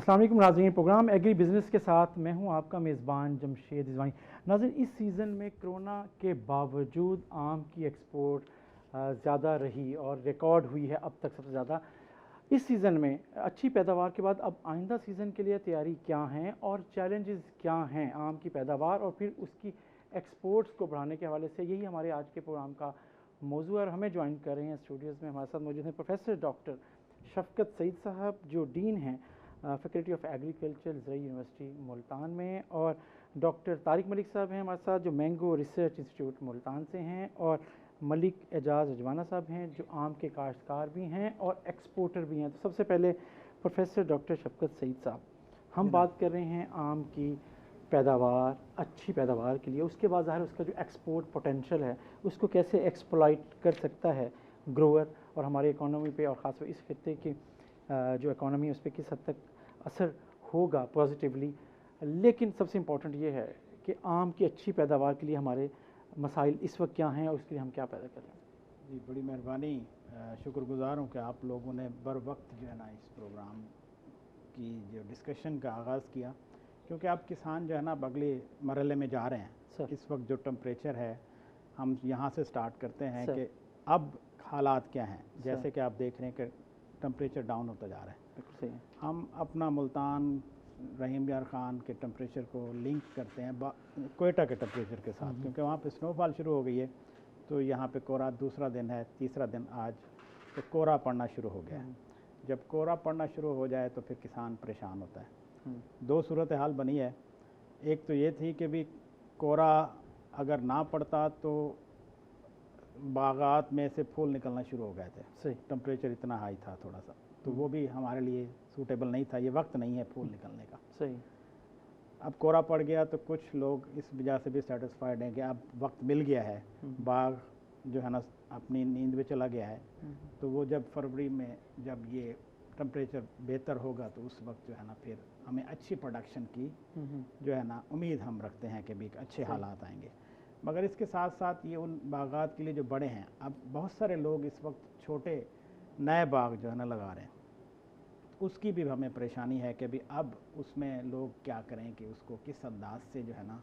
अस्सलाम वालेकुम नाज़रीन, प्रोग्राम एग्री बिज़नेस के साथ मैं हूं आपका मेज़बान जमशेद रिजवानी। नाज़रीन, इस सीज़न में कोरोना के बावजूद आम की एक्सपोर्ट ज़्यादा रही और रिकॉर्ड हुई है अब तक सबसे ज़्यादा। इस सीज़न में अच्छी पैदावार के बाद अब आइंदा सीज़न के लिए तैयारी क्या हैं और चैलेंजेस क्या हैं आम की पैदावार और फिर उसकी एक्सपोर्ट्स को बढ़ाने के हवाले से, यही हमारे आज के प्रोग्राम का मौजू है। और हमें ज्वाइन कर रहे हैं स्टूडियोज़ में, हमारे साथ मौजूद हैं प्रोफेसर डॉक्टर शफकत सईद साहब, जो डीन हैं फैकल्टी ऑफ एग्रीकल्चर ज़रई यूनिवर्सिटी मुल्तान में, और डॉक्टर तारिक मलिक साहब हैं हमारे साथ, जो मैंगो रिसर्च इंस्टीट्यूट मुल्तान से हैं, और मलिक एजाज अजवाना साहब हैं जो आम के काश्तकार भी हैं और एक्सपोर्टर भी हैं। तो सबसे पहले प्रोफेसर डॉक्टर शफकत सईद साहब, हम बात कर रहे हैं आम की पैदावार, अच्छी पैदावार के लिए, उसके बाद ज़ाहिर उसका जो एक्सपोर्ट पोटेंशियल है उसको कैसे एक्सप्लॉइट कर सकता है ग्रोअर, और हमारी इकोनॉमी पे और ख़ासकर इस खित्ते की जो इकोनॉमी है उस पर किस हद तक असर होगा पॉजिटिवली। लेकिन सबसे इम्पॉर्टेंट ये है कि आम की अच्छी पैदावार के लिए हमारे मसाइल इस वक्त क्या हैं और उसके लिए हम क्या पैदा कर रहे हैं। जी, बड़ी मेहरबानी, शुक्रगुजार हूँ कि आप लोगों ने बर वक्त जो है ना इस प्रोग्राम की जो डिस्कशन का आगाज़ किया, क्योंकि आप किसान जो है ना अब अगले मरहले में जा रहे हैं। इस वक्त जो टेम्परेचर है, हम यहाँ से स्टार्ट करते हैं कि अब हालात क्या हैं। जैसे कि आप देख रहे हैं कि टेम्परेचर डाउन होता जा रहा है। बिल्कुल सही है। हम अपना मुल्तान रहीम यार ख़ान के टेम्परेचर को लिंक करते हैं कोयटा के टेम्परेचर के साथ, क्योंकि वहाँ पे स्नोफॉल शुरू हो गई है। तो यहाँ पे कोहरा दूसरा दिन है, तीसरा दिन आज, तो कोहरा पड़ना शुरू हो गया है। जब कोहरा पड़ना शुरू हो जाए तो फिर किसान परेशान होता है। दो सूरत हाल बनी है। एक तो ये थी कि भी कोहरा अगर ना पड़ता तो बागात में से फूल निकलना शुरू हो गए थे। सही। टेम्परेचर इतना हाई था थोड़ा सा, तो वो भी हमारे लिए सूटेबल नहीं था। ये वक्त नहीं है फूल निकलने का। सही। अब कोहरा पड़ गया तो कुछ लोग इस वजह से भी सेटिस्फाइड हैं कि अब वक्त मिल गया है, बाग जो है ना अपनी नींद में चला गया है। तो वो जब फरवरी में जब ये टेम्परेचर बेहतर होगा तो उस वक्त जो है ना फिर हमें अच्छी प्रोडक्शन की जो है ना उम्मीद हम रखते हैं कि भी अच्छे हालात आएंगे। मगर इसके साथ साथ ये उन बागात के लिए जो बड़े हैं, अब बहुत सारे लोग इस वक्त छोटे नए बाग जो है ना लगा रहे हैं, उसकी भी हमें परेशानी है कि भी अब उसमें लोग क्या करें कि उसको किस अंदाज से जो है ना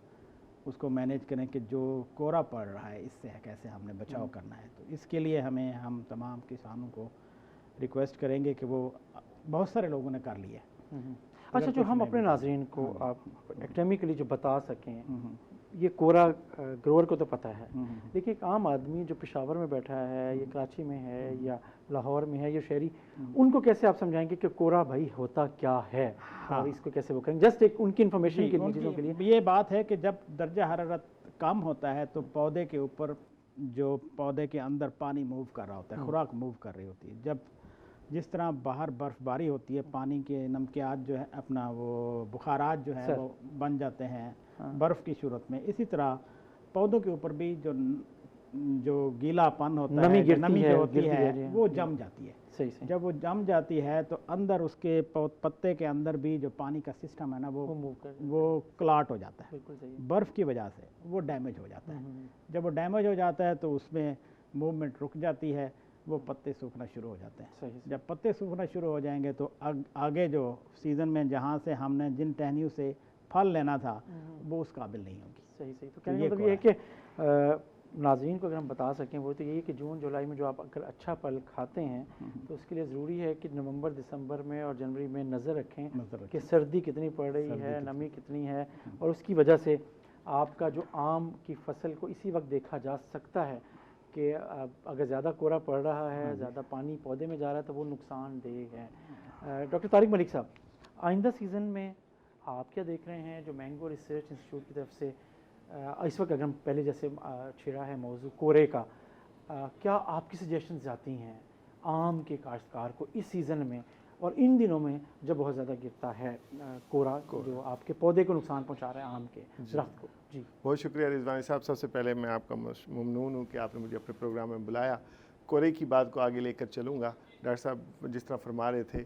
उसको मैनेज करें कि जो कोहरा पड़ रहा है इससे कैसे हमने बचाव करना है। तो इसके लिए हम तमाम किसानों को रिक्वेस्ट करेंगे कि वो बहुत सारे लोगों ने कर लिया है। अच्छा, जो हम अपने नाजरीन को आप एकेडमिकली जो बता सकें, ये कोहरा ग्रोअर को तो पता है, लेकिन एक आम आदमी जो पेशावर में बैठा है या कराची में है या लाहौर में है या शहरी, उनको कैसे आप समझाएंगे कि कोहरा भाई होता क्या है और इसको कैसे वो करेंगे, जस्ट एक उनकी इन्फॉर्मेशन के लिए, चीज़ों के लिए। ये बात है कि जब दर्जा हरारत कम होता है तो पौधे के ऊपर जो पौधे के अंदर पानी मूव कर रहा होता है, खुराक मूव कर रही होती है। जब जिस तरह बाहर बर्फ़बारी होती है, पानी के नमकियात जो है अपना वो बुखारात जो है वो बन जाते हैं बर्फ़ की सूरत में, इसी तरह पौधों के ऊपर भी जो गीलापन होता है, नमी जो होती है वो जम जाती है। सही। जब वो जम जाती है तो अंदर उसके पत्ते के अंदर भी जो पानी का सिस्टम है ना वो क्लॉट हो जाता है। बर्फ़ की वजह से वो डैमेज हो जाता है। जब वो डैमेज हो जाता है तो उसमें मूवमेंट रुक जाती है, वो पत्ते सूखना शुरू हो जाते हैं। सही। जब पत्ते सूखना शुरू हो जाएंगे तो आगे जो सीज़न में जहाँ से हमने जिन टहनियों से फल लेना था वो उस काबिल नहीं होगी। सही। तो कहने का मतलब ये है कि नाज़रीन को अगर हम बता सकें वो तो यही कि जून जुलाई में जो आप अगर अच्छा फल खाते हैं तो उसके लिए ज़रूरी है कि नवंबर दिसंबर में और जनवरी में नज़र रखें कि सर्दी कितनी पड़ रही है, नमी कितनी है, और उसकी वजह से आपका जो आम की फसल को इसी वक्त देखा जा सकता है कि अगर ज़्यादा कोहरा पड़ रहा है, ज़्यादा पानी पौधे में जा रहा है तो वो नुकसानदेह है। डॉक्टर तारिक मलिक साहब, आइंदा सीज़न में आप क्या देख रहे हैं जो मैंगो रिसर्च इंस्टीट्यूट की तरफ से इस वक्त अगर हम पहले जैसे छिड़ा है मौजू कोहरे का, क्या आपकी सजेशंस जाती हैं आम के काश्तकार को इस सीज़न में और इन दिनों में जब बहुत ज़्यादा गिरता है कोहरा जो आपके पौधे को नुकसान पहुंचा रहा है, आम के दरख्त को? जी, बहुत शुक्रिया रिजवानी साहब। सबसे पहले मैं आपका ममनून हूँ कि आपने मुझे अपने प्रोग्राम में बुलाया। कोहरे की बात को आगे लेकर चलूँगा। डॉक्टर साहब जिस तरह फरमा रहे थे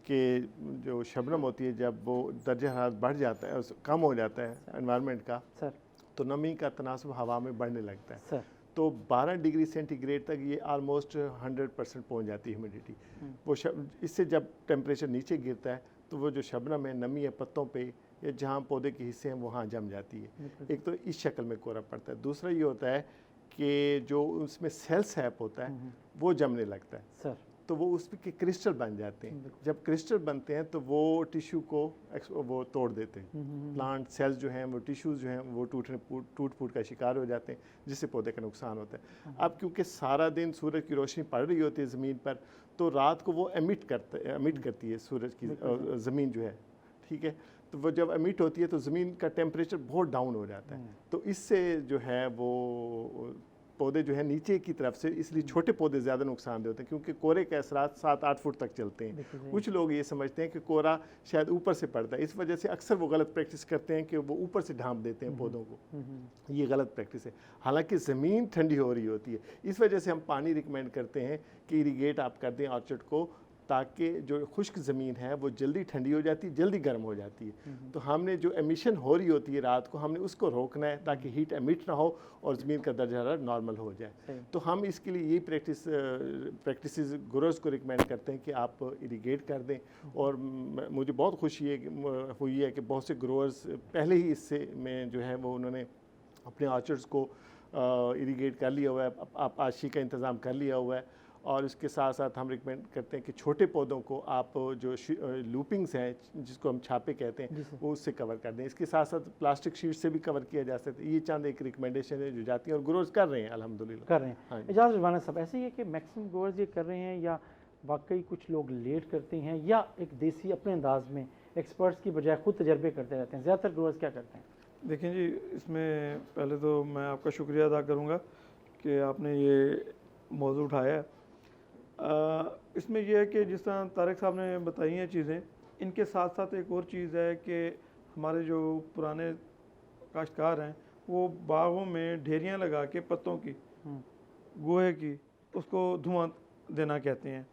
कि जो शबनम होती है जब वो दर्जा हरारत बढ़ जाता है, कम हो जाता है एनवायरनमेंट का, तो नमी का तनासब हवा में बढ़ने लगता है। तो 12 डिग्री सेंटीग्रेड तक ये आलमोस्ट 100% पहुँच जाती है ह्यूमिडिटी। वो इससे जब टेम्परेचर नीचे गिरता है तो वो जो शबनम है, नमी है पत्तों पे या जहाँ पौधे के हिस्से हैं वहाँ जम जाती है। एक तो इस शक्ल में कोरा पड़ता है। दूसरा ये होता है कि जो उसमें सेल सैप होता है वो जमने लगता है सर, तो वो उसके क्रिस्टल बन जाते हैं। जब क्रिस्टल बनते हैं तो वो टिश्यू को वो तोड़ देते हैं। प्लांट सेल्स जो हैं वो टिश्यूज़ जो हैं वो टूट फूट का शिकार हो जाते हैं, जिससे पौधे का नुकसान होता है। अब क्योंकि सारा दिन सूरज की रोशनी पड़ रही होती है ज़मीन पर, तो रात को वो एमिट करती है सूरज की ज़मीन जो है, ठीक है। तो वो जब एमिट होती है तो ज़मीन का टेम्परेचर बहुत डाउन हो जाता है, तो इससे जो है वो पौधे जो है नीचे की तरफ से, इसलिए छोटे पौधे ज़्यादा नुकसानदेह होते हैं, क्योंकि कोरे के असरात 7-8 फुट तक चलते हैं। कुछ लोग ये समझते हैं कि कोरा शायद ऊपर से पड़ता है, इस वजह से अक्सर वो गलत प्रैक्टिस करते हैं कि वो ऊपर से ढांप देते हैं पौधों को। ये गलत प्रैक्टिस है। हालांकि ज़मीन ठंडी हो रही होती है, इस वजह से हम पानी रिकमेंड करते हैं कि इरीगेट आप कर दें ऑर्चर्ड को, ताकि जो खुश्क ज़मीन है वो जल्दी ठंडी हो जाती है, जल्दी गर्म हो जाती है। तो हमने जो एमिशन हो रही होती है रात को, हमने उसको रोकना है ताकि हीट एमिट ना हो और ज़मीन का दर्जा हरारत नॉर्मल हो जाए। तो हम इसके लिए यही प्रैक्टिसेस ग्रोअर्स को रिकमेंड करते हैं कि आप इरीगेट कर दें। और मुझे बहुत खुशी हुई है कि बहुत से ग्रोअर्स पहले ही इससे में जो है वो उन्होंने अपने ऑर्चर्ड्स को इरीगेट कर लिया हुआ है, आप आशी का इंतज़ाम कर लिया हुआ है। और इसके साथ साथ हम रिकमेंड करते हैं कि छोटे पौधों को आप जो लूपिंग्स हैं जिसको हम छापे कहते हैं वो उससे कवर कर दें। इसके साथ साथ प्लास्टिक शीट से भी कवर किया जा सकता है। ये चंद एक रिकमेंडेशन है जो जाती है और ग्रोअर्स कर रहे हैं अल्हम्दुलिल्लाह कर रहे हैं। हाँ, एजाज रिजवाना साहब, ऐसे ही है कि मैक्सिमम ग्रोअर्स ये कर रहे हैं या वाकई कुछ लोग लेट करते हैं या एक देसी अपने अंदाज में एक्सपर्ट्स की बजाय खुद तजर्बे करते रहते हैं? ज़्यादातर ग्रोअर्स क्या करते हैं? देखें जी, इसमें पहले तो मैं आपका शुक्रिया अदा करूँगा कि आपने ये मौजू उठाया है। इसमें यह है कि जिस तरह तारिक साहब ने बताई हैं चीज़ें, इनके साथ साथ एक और चीज़ है कि हमारे जो पुराने काश्तकार हैं वो बागों में ढेरियाँ लगा के पत्तों की, गोहे की, उसको धुआं देना कहते हैं।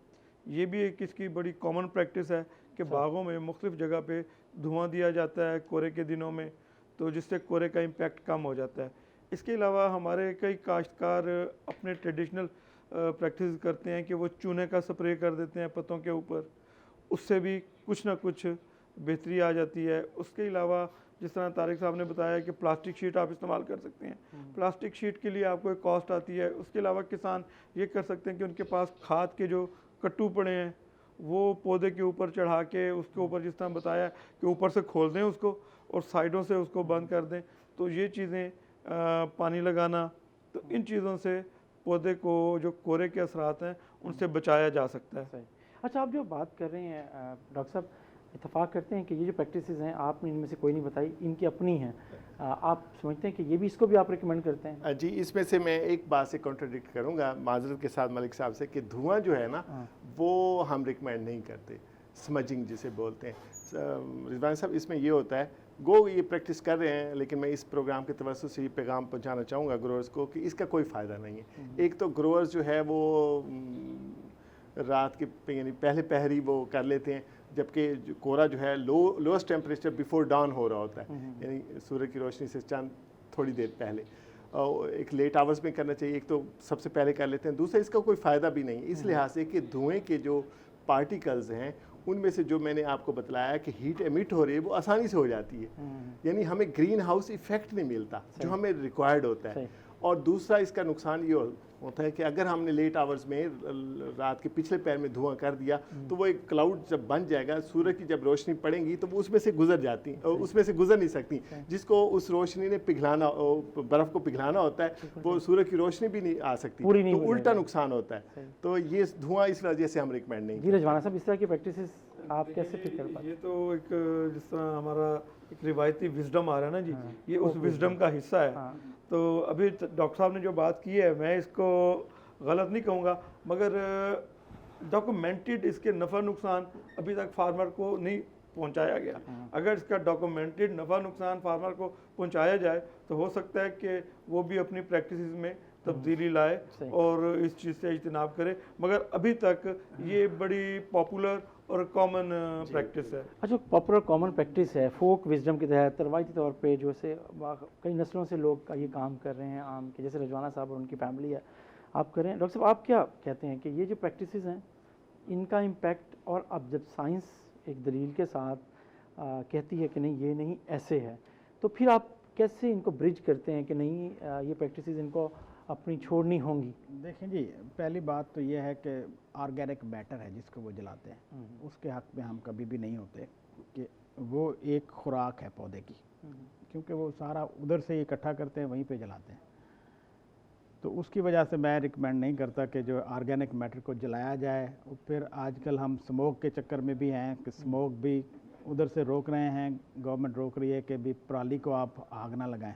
ये भी एक इसकी बड़ी कॉमन प्रैक्टिस है कि बागों में मुख्तलिफ़ जगह पे धुआं दिया जाता है कोरे के दिनों में, तो जिससे कोरे का इम्पैक्ट कम हो जाता है। इसके अलावा हमारे कई काश्तकार अपने ट्रेडिशनल प्रैक्टिस करते हैं कि वो चूने का स्प्रे कर देते हैं पत्तों के ऊपर, उससे भी कुछ ना कुछ बेहतरी आ जाती है। उसके अलावा जिस तरह तारिक साहब ने बताया कि प्लास्टिक शीट आप इस्तेमाल कर सकते हैं, प्लास्टिक शीट के लिए आपको एक कॉस्ट आती है। उसके अलावा किसान ये कर सकते हैं कि उनके पास खाद के जो कट्टू पड़े हैं वो पौधे के ऊपर चढ़ा के उसके ऊपर जिस तरह बताया कि ऊपर से खोल दें उसको और साइडों से उसको बंद कर दें। तो ये चीज़ें पानी लगाना, तो इन चीज़ों से पौधे को जो कोरे के असरात हैं उनसे बचाया जा सकता है। सही। अच्छा, आप जो बात कर रहे हैं डॉक्टर साहब, इत्तेफाक करते हैं कि ये जो प्रैक्टिसेस हैं आपने इनमें से कोई नहीं बताई, इनकी अपनी हैं, आप समझते हैं कि ये भी इसको भी आप रिकमेंड करते हैं? जी, इसमें से मैं एक बात से कॉन्ट्रडिक्ट करूंगा माजरत के साथ मलिक साहब से कि धुआं जो है ना वो हम रिकमेंड नहीं करते, स्मजिंग जिसे बोलते हैं। रिजवान साहब, इसमें ये होता है गो ये प्रैक्टिस कर रहे हैं, लेकिन मैं इस प्रोग्राम के तवज्जुह से ये पैगाम पहुंचाना चाहूँगा ग्रोअर्स को कि इसका कोई फ़ायदा नहीं है। एक तो ग्रोअर्स जो है वो रात के यानी पहले पहर ही वो कर लेते हैं, जबकि कोरा जो है लोएस्ट टेम्परेचर बिफोर डाउन हो रहा होता है, यानी सूर्य की रोशनी से चंद थोड़ी देर पहले। एक लेट आवर्स में करना चाहिए, एक तो सबसे पहले कर लेते हैं। दूसरा, इसका कोई फ़ायदा भी नहीं इस लिहाज से कि धुएँ के जो पार्टिकल्स हैं उनमें से जो मैंने आपको बतलाया कि हीट एमिट हो रही है वो आसानी से हो जाती है, यानी हमें ग्रीन हाउस इफेक्ट नहीं मिलता जो हमें रिक्वायर्ड होता है। और दूसरा इसका नुकसान ये होता है कि अगर हमने लेट आवर्स में रात के पिछले पैर में धुआं कर दिया तो वो एक क्लाउड जब बन जाएगा, सूरज की जब रोशनी पड़ेगी तो वो उसमें से गुजर जाती और उसमें से गुजर नहीं सकती, जिसको उस रोशनी ने पिघलाना, बर्फ़ को पिघलाना होता है, वो सूरज की रोशनी भी नहीं आ सकती, तो उल्टा नुकसान होता है। तो ये धुआं इस वजह से हम रिकमेंड नहीं। जी रजवाना साहब, इस तरह की प्रैक्टिसेस आप कैसे फिट कर पाते? ये तो एक जिस तरह हमारा एक रिवायती विजडम आ रहा है ना जी, ये उस विजडम का हिस्सा है। तो अभी डॉक्टर साहब ने जो बात की है मैं इसको गलत नहीं कहूँगा, मगर डॉक्यूमेंटेड इसके नफ़ा नुकसान अभी तक फार्मर को नहीं पहुंचाया गया। अगर इसका डॉक्यूमेंटेड नफ़ा नुकसान फार्मर को पहुंचाया जाए तो हो सकता है कि वो भी अपनी प्रैक्टिस में तब्दीली लाए और इस चीज़ से इज्तनाब करे, मगर अभी तक ये बड़ी पॉपुलर और कॉमन प्रैक्टिस है। अच्छा, पॉपुलर कॉमन प्रैक्टिस है, फोक विजडम के तहत रवायती तौर पे जो से कई नस्लों से लोग ये काम कर रहे हैं आम के, जैसे रजवाना साहब और उनकी फैमिली है, आप कर रहे हैं। डॉक्टर साहब, आप क्या कहते हैं कि ये जो प्रैक्टिसेस हैं इनका इम्पैक्ट, और अब जब साइंस एक दलील के साथ कहती है कि नहीं ये नहीं ऐसे है, तो फिर आप कैसे इनको ब्रिज करते हैं कि नहीं ये प्रैक्टिसेस इनको अपनी छोड़नी होंगी? देखें जी, पहली बात तो ये है कि ऑर्गेनिक मैटर है जिसको वो जलाते हैं, उसके हक में हम कभी भी नहीं होते कि वो एक खुराक है पौधे की, क्योंकि वो सारा उधर से इकट्ठा करते हैं वहीं पे जलाते हैं। तो उसकी वजह से मैं रिकमेंड नहीं करता कि जो ऑर्गेनिक मैटर को जलाया जाए। और फिर आजकल हम स्मोक के चक्कर में भी हैं कि स्मोक भी उधर से रोक रहे हैं, गवर्नमेंट रोक रही है कि भी पराली को आप आग ना लगाएं,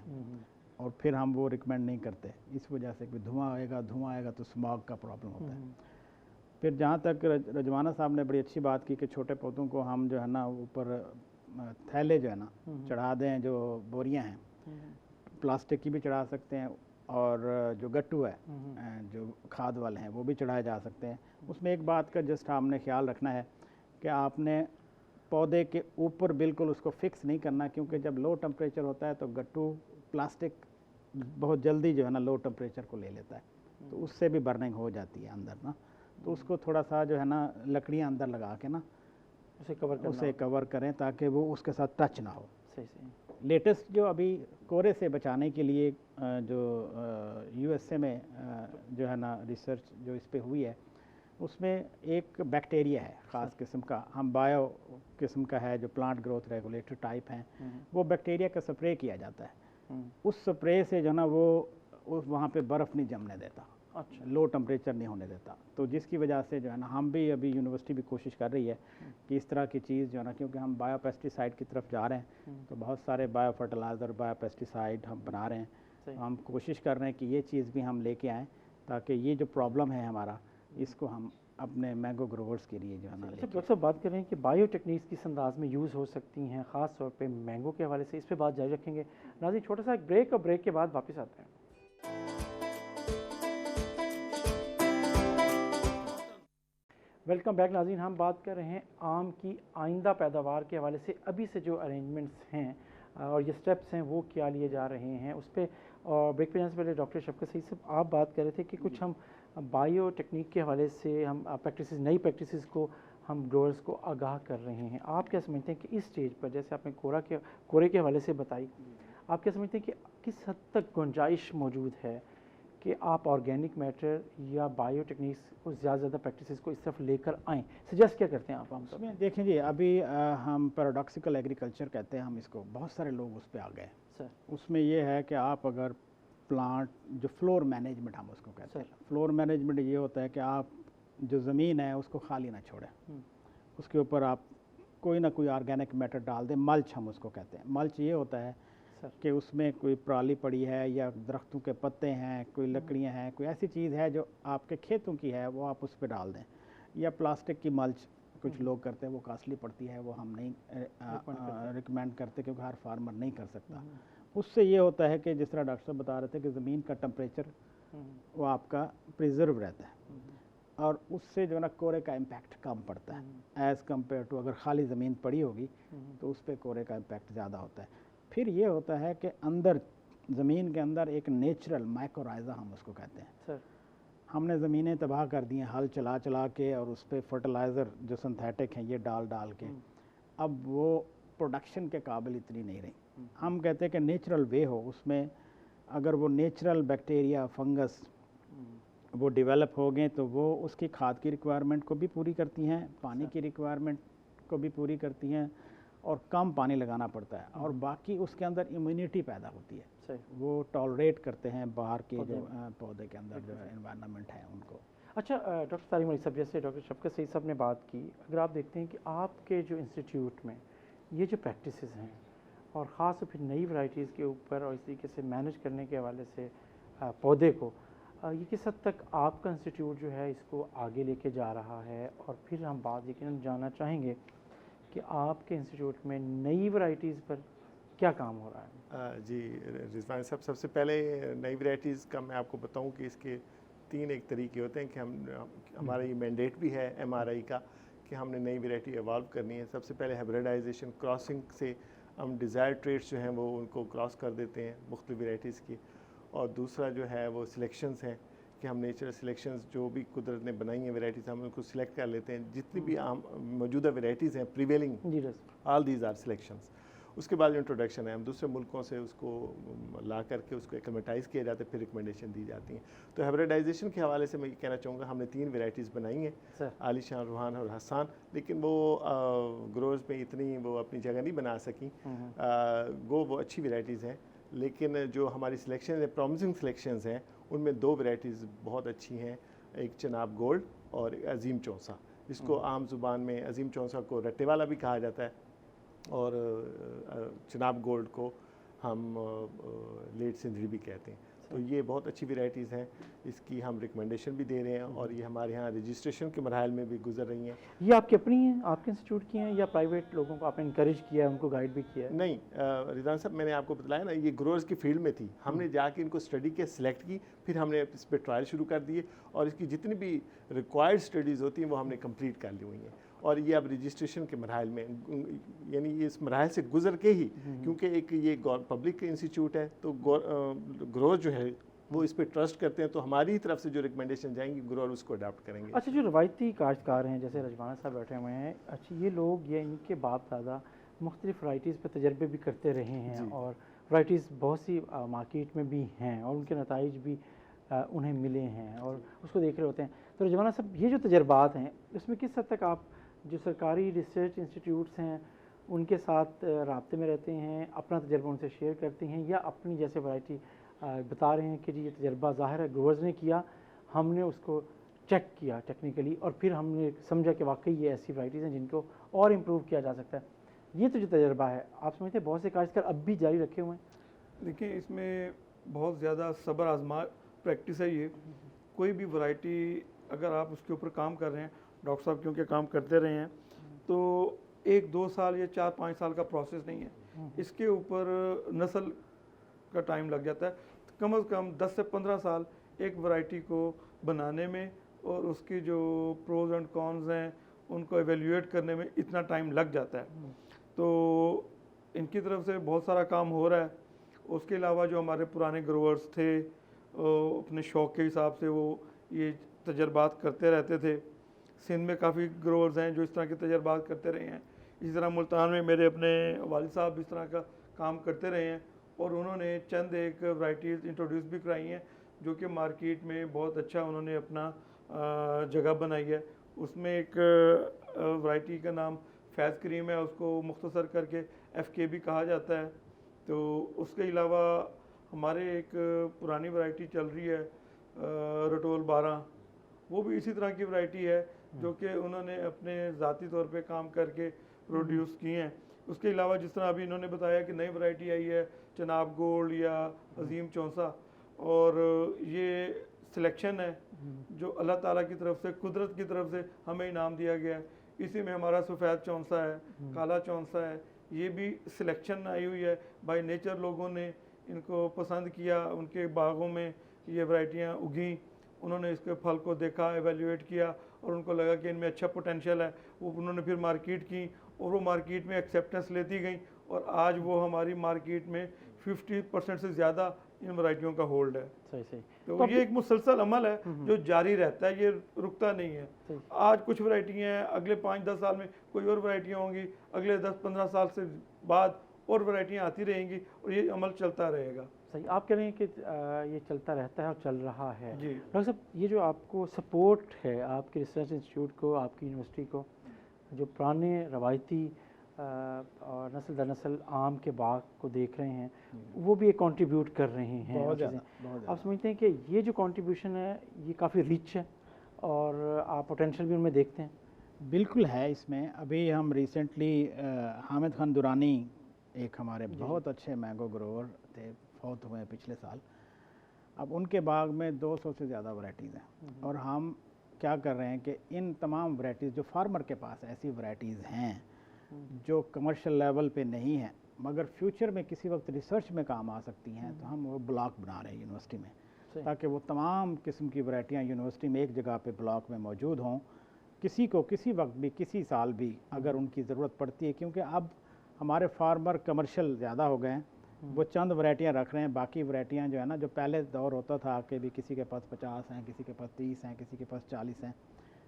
और फिर हम वो रिकमेंड नहीं करते इस वजह से कि धुआं आएगा तो स्मॉग का प्रॉब्लम होता है। फिर जहाँ तक रजवाना साहब ने बड़ी अच्छी बात की कि छोटे पौधों को हम जो है ना ऊपर थैले जो है ना चढ़ा दें, जो बोरियां हैं प्लास्टिक की भी चढ़ा सकते हैं, और जो गट्टू है जो खाद वाले हैं वो भी चढ़ाए जा सकते हैं। उसमें एक बात का जस्ट हमने ख्याल रखना है कि आपने पौधे के ऊपर बिल्कुल उसको फिक्स नहीं करना, क्योंकि जब लो टेम्परेचर होता है तो गट्टू प्लास्टिक बहुत जल्दी जो है ना लो टेम्परेचर को ले लेता है, तो उससे भी बर्निंग हो जाती है अंदर ना। तो उसको थोड़ा सा जो है ना लकड़ियाँ अंदर लगा के ना उसे कवर करें ताकि वो उसके साथ टच ना हो। सही। लेटेस्ट जो अभी कोरे से बचाने के लिए जो यूएसए में जो है ना रिसर्च जो इस पे हुई है, उसमें एक बैक्टीरिया है ख़ास किस्म का, हम बायो किस्म का है जो प्लांट ग्रोथ रेगुलेटर टाइप हैं, वो बैक्टीरिया का स्प्रे किया जाता है। उस स्प्रे से जो ना वो वहाँ पे बर्फ़ नहीं जमने देता, अच्छा लो टेम्परेचर नहीं होने देता। तो जिसकी वजह से जो है ना हम भी अभी यूनिवर्सिटी भी कोशिश कर रही है कि इस तरह की चीज़ जो है ना, क्योंकि हम बायो पेस्टिसाइड की तरफ जा रहे हैं, तो बहुत सारे बायो फर्टिलाइज़र बायो पेस्टिसाइड हम बना रहे हैं, तो हम कोशिश कर रहे हैं कि ये चीज़ भी हम लेके आएँ ताकि ये जो प्रॉब्लम है हमारा इसको हम अपने मैंगो ग्रोवर्स के लिए जो है ना। अच्छा डॉक्टर साहब, बात कर रहे हैं कि बायो टेक्निक्स किस अंदाज में यूज़ हो सकती हैं ख़ास तौर पे मैंगो के हवाले से, इस पे बात जारी रखेंगे। नाज़रीन छोटा सा एक ब्रेक, और ब्रेक के बाद वापस आते हैं। वेलकम बैक नाज़रीन, हम बात कर रहे हैं आम की आइंदा पैदावार के हवाले से अभी से जो अरेंजमेंट्स हैं और ये स्टेप्स हैं वो क्या लिए जा रहे हैं उस पर। और ब्रेक पे जाने से पहले डॉक्टर शफकत सईद साहब, आप बात कर रहे थे कि कुछ हम बायो टेक्निक के हवाले से हम प्रैक्टिसेस, नई प्रैक्टिसेस को हम ग्रोअर्स को आगाह कर रहे हैं। आप क्या समझते हैं कि इस स्टेज पर, जैसे आपने कोरे के हवाले से बताई, आप क्या समझते हैं कि किस हद तक गुंजाइश मौजूद है कि आप ऑर्गेनिक मैटर या बायो टेक्निक्स को ज़्यादा प्रैक्टिसेस को इस तरफ लेकर आएँ? सजेस्ट क्या करते हैं आप हम उसमें? देखें जी, अभी हम पैराडॉक्सिकल एग्रीकल्चर कहते हैं हम इसको, बहुत सारे लोग उस पर आ गए सर। उसमें ये है कि आप अगर प्लांट जो फ्लोर मैनेजमेंट हम उसको कहते हैं, फ्लोर मैनेजमेंट ये होता है कि आप जो ज़मीन है उसको खाली ना छोड़ें, उसके ऊपर आप कोई ना कोई ऑर्गेनिक मैटर डाल दें। मल्च हम उसको कहते हैं। मल्च ये होता है कि उसमें कोई पराली पड़ी है या दरख्तों के पत्ते हैं, कोई लकड़ियां हैं, कोई ऐसी चीज़ है जो आपके खेतों की है, वो आप उस पर डाल दें। या प्लास्टिक की मल्च कुछ लोग करते हैं, वो कास्टली पड़ती है, वो हम नहीं रिकमेंड करते क्योंकि हर फार्मर नहीं कर सकता। उससे ये होता है कि जिस तरह डॉक्टर साहब बता रहे थे कि ज़मीन का टेम्परेचर वो आपका प्रिजर्व रहता है, और उससे जो ना कोरे का इम्पैक्ट कम पड़ता है एज़ कम्पेयर टू अगर खाली ज़मीन पड़ी होगी तो उस पर कोरे का इम्पैक्ट ज़्यादा होता है। फिर ये होता है कि अंदर ज़मीन के अंदर एक नेचुरल माइक्रोराइज़ा हम उसको कहते हैं सर, हमने ज़मीनें तबाह कर दी हैं हल चला चला के, और उस पर फर्टिलाइज़र जो सिंथेटिक हैं ये डाल डाल के, अब वो प्रोडक्शन के काबिल इतनी नहीं रही। हम कहते हैं कि नेचुरल वे हो, उसमें अगर वो नेचुरल बैक्टीरिया फंगस वो डेवलप हो गए तो वो उसकी खाद की रिक्वायरमेंट को भी पूरी करती हैं, पानी की रिक्वायरमेंट को भी पूरी करती हैं, और कम पानी लगाना पड़ता है, और बाकी उसके अंदर इम्यूनिटी पैदा होती है। सही, वो टॉलरेट करते हैं बाहर के जो पौधे के अंदर जो एनवायरनमेंट है उनको। अच्छा डॉक्टर तारिक मलिक साहब, जैसे डॉक्टर शफकत सईद साहब ने बात की, अगर आप देखते हैं कि आपके जो इंस्टीट्यूट में ये जो प्रैक्टिसेस हैं और ख़ास तौर पर नई वैरायटीज़ के ऊपर और इस तरीके से मैनेज करने के हवाले से पौधे को, ये किस हद तक आपका इंस्टीट्यूट जो है इसको आगे लेके जा रहा है? और फिर हम बात यकीनन जानना चाहेंगे कि आपके इंस्टीट्यूट में नई वैरायटीज़ पर क्या काम हो रहा है? जी रिजवान साहब, सबसे पहले नई वैरायटीज़ का मैं आपको बताऊं कि इसके 3 एक तरीके होते हैं कि हमारा ये मैंडेट भी है MRI का कि हमने नई वैरायटी इवॉल्व करनी है। सबसे पहले हाइब्रिडाइजेशन, क्रॉसिंग से हम डिज़ायर ट्रेट्स जो हैं वो उनको क्रॉस कर देते हैं मुख्तलिफ वैरायटीज़ की, और दूसरा जो है वो सिलेक्शंस हैं कि हम नेचुरल सिलेक्शंस जो भी कुदरत ने बनाई हैं वैरायटीज़ हम उनको सिलेक्ट कर लेते हैं, जितनी भी आम मौजूदा वैरायटीज़ हैं प्रीवेलिंग, जी डॉक्टर साहब। All these are selections. उसके बाद इंट्रोडक्शन है, हम दूसरे मुल्कों से उसको ला करके उसको एक्लेमेटाइज़ किया जाता है, फिर रिकमेंडेशन दी जाती हैं। तो हाइब्रिडाइजेशन के हवाले से मैं ये कहना चाहूँगा, हमने 3 वैरायटीज़ बनाई हैं, सर आलीशान, रूहान और हसान, लेकिन वो ग्रोवर्स में इतनी वो अपनी जगह नहीं बना सकी। वो अच्छी वैरायटीज़ हैं, लेकिन जो हमारी सिलेक्शन है, प्रॉमिसिंग सिलेक्शंस हैं, उनमें 2 वैरायटीज़ बहुत अच्छी हैं, एक चनाब गोल्ड और एक अजीम चौंसा, जिसको आम ज़ुबान में अजीम चौंसा को रट्टे वाला भी कहा जाता है और चनाब गोल्ड को हम लेट सिंधड़ी भी कहते हैं। तो ये बहुत अच्छी वैरायटीज़ हैं, इसकी हम रिकमेंडेशन भी दे रहे हैं और ये हमारे यहाँ रजिस्ट्रेशन के मराहल में भी गुजर रही हैं। ये आपकी अपनी हैं, आपके इंस्टीट्यूट की हैं या प्राइवेट लोगों को आपने इनकरेज किया है, उनको गाइड भी किया है? नहीं, रिजवान साहब मैंने आपको बताया ना, ये ग्रोअर्स की फील्ड में थी, हमने जाके इनको स्टडी के सिलेक्ट की, फिर हमने इस पर ट्रायल शुरू कर दिए और इसकी जितनी भी रिक्वायर्ड स्टडीज़ होती हैं वो हमने कंप्लीट कर ली हुई हैं और ये अब रजिस्ट्रेशन के मराहल में, यानी ये इस मराहल से गुजर के ही, क्योंकि एक ये पब्लिक इंस्टीट्यूट है तो ग्रोअर जो है वो इस पर ट्रस्ट करते हैं, तो हमारी तरफ से जो रिकमेंडेशन जाएंगी ग्रोअर उसको अडॉप्ट करेंगे। अच्छा, जो रवायती काश्तकार हैं जैसे रजवाना साहब बैठे हुए हैं, अच्छा ये लोग या इनके बाप दादा मुख्तलिफ वराइटीज़ पर तजर्बे भी करते रहे हैं और वराइटीज़ बहुत सी मार्केट में भी हैं और उनके नताइज भी उन्हें मिले हैं और उसको देख रहे होते हैं। तो रजवाना साहब, ये जो तजर्बात हैं उसमें किस हद तक आप जो सरकारी रिसर्च इंस्टीट्यूट्स हैं उनके साथ राब्ते में रहते हैं, अपना तजर्बा उनसे शेयर करते हैं, या अपनी जैसे वैरायटी बता रहे हैं कि जी ये तजर्बा ज़ाहिर है ग्रोवर्स ने किया, हमने उसको चेक किया टेक्निकली और फिर हमने समझा कि वाकई ये ऐसी वैराइटीज़ हैं जिनको और इम्प्रूव किया जा सकता है, ये तो जो तजर्बा है आप समझते हैं बहुत से काश्तकार अब भी जारी रखे हुए हैं? देखिए, इसमें बहुत ज़्यादा सब्र आजमा प्रैक्टिस है ये। कोई भी वैरायटी अगर आप उसके ऊपर काम कर रहे हैं, डॉक्टर साहब क्योंकि काम करते रहे हैं, तो 1-2 साल या 4-5 साल का प्रोसेस नहीं है, इसके ऊपर नस्ल का टाइम लग जाता है। कम से कम 10 से 15 साल एक वैरायटी को बनाने में और उसकी जो प्रोज एंड कॉन्स हैं उनको एवेल्यूएट करने में इतना टाइम लग जाता है। तो इनकी तरफ से बहुत सारा काम हो रहा है। उसके अलावा जो हमारे पुराने ग्रोवर्स थे अपने शौक़ के हिसाब से वो ये तजर्बात करते रहते थे। सिंध में काफ़ी ग्रोवर्स हैं जो इस तरह के तजर्बात करते रहे हैं। इसी तरह मुल्तान में मेरे अपने वालिद साहब इस तरह का काम करते रहे हैं और उन्होंने चंद एक वैराइटीज़ इंट्रोड्यूस भी कराई हैं जो कि मार्केट में बहुत अच्छा उन्होंने अपना जगह बनाई है। उसमें एक वैरायटी का नाम फैज़ करीम है, उसको मुख्तसर करके FK भी कहा जाता है। तो उसके अलावा हमारे एक पुरानी वैरायटी चल रही है रटोल 12, वो भी इसी तरह की वैरायटी है जो कि उन्होंने अपने ज़ाती तौर पे काम करके प्रोड्यूस की हैं। उसके अलावा जिस तरह अभी इन्होंने बताया कि नई वैरायटी आई है चनाब गोल्ड या अजीम चौंसा, और ये सिलेक्शन है जो अल्लाह ताला की तरफ से, कुदरत की तरफ से हमें इनाम दिया गया है। इसी में हमारा सफ़ेद चौंसा है, काला चौंसा है, ये भी सिलेक्शन आई हुई है। बाय नेचर लोगों ने इनको पसंद किया, उनके बागों में ये वैरायटियाँ उगी, उन्होंने इसके फल को देखा, एवेल्यूएट किया और उनको लगा कि इनमें अच्छा पोटेंशियल है। वो उन्होंने फिर मार्केट की और वो मार्केट में एक्सेप्टेंस लेती गई और आज वो हमारी मार्केट में 50% से ज़्यादा इन वैरायटियों का होल्ड है। सही सही। तो ये एक मुसलसल अमल है जो जारी रहता है, ये रुकता नहीं है। आज कुछ वैरायटियाँ हैं, अगले 5-10 साल में कोई और वैरायटियाँ होंगी, अगले 10-15 साल से बाद और वैरायटियाँ आती रहेंगी और ये अमल चलता रहेगा। सही, आप कह रहे हैं कि ये चलता रहता है और चल रहा है। जी डॉक्टर साहब, ये जो आपको सपोर्ट है आपके रिसर्च इंस्टीट्यूट को, आपकी यूनिवर्सिटी को, जो पुराने रवायती और नस्ल दर नस्ल आम के बाग को देख रहे हैं, वो भी एक कंट्रीब्यूट कर रहे हैं। बहुत ज़्यादा। आप समझते हैं कि ये जो कंट्रीब्यूशन है ये काफ़ी रिच है और आप पोटेंशियल भी उनमें देखते हैं? बिल्कुल है इसमें। अभी हम रिसेंटली हामिद खान दुरानी एक हमारे बहुत अच्छे मैंगो ग्रोवर थे, फौत हुए पिछले साल। अब उनके बाग में 200 से ज़्यादा वैरायटीज़ हैं और हम क्या कर रहे हैं कि इन तमाम वैरायटीज़ जो फार्मर के पास ऐसी वैरायटीज़ हैं जो कमर्शियल लेवल पे नहीं हैं मगर फ्यूचर में किसी वक्त रिसर्च में काम आ सकती हैं, तो हम वो ब्लॉक बना रहे हैं यूनिवर्सिटी में, ताकि वो तमाम किस्म की वैरायटियाँ यूनिवर्सिटी में एक जगह पे ब्लॉक में मौजूद हों। किसी को किसी वक्त भी, किसी साल भी अगर उनकी ज़रूरत पड़ती है, क्योंकि अब हमारे फार्मर कमर्शियल ज़्यादा हो गए हैं, वो चंद वैरायटियाँ रख रहे हैं, बाकी वैरायटियाँ जो है ना, जो पहले दौर होता था कि भी किसी के पास 50 हैं, किसी के पास 30 हैं, किसी के पास 40 हैं,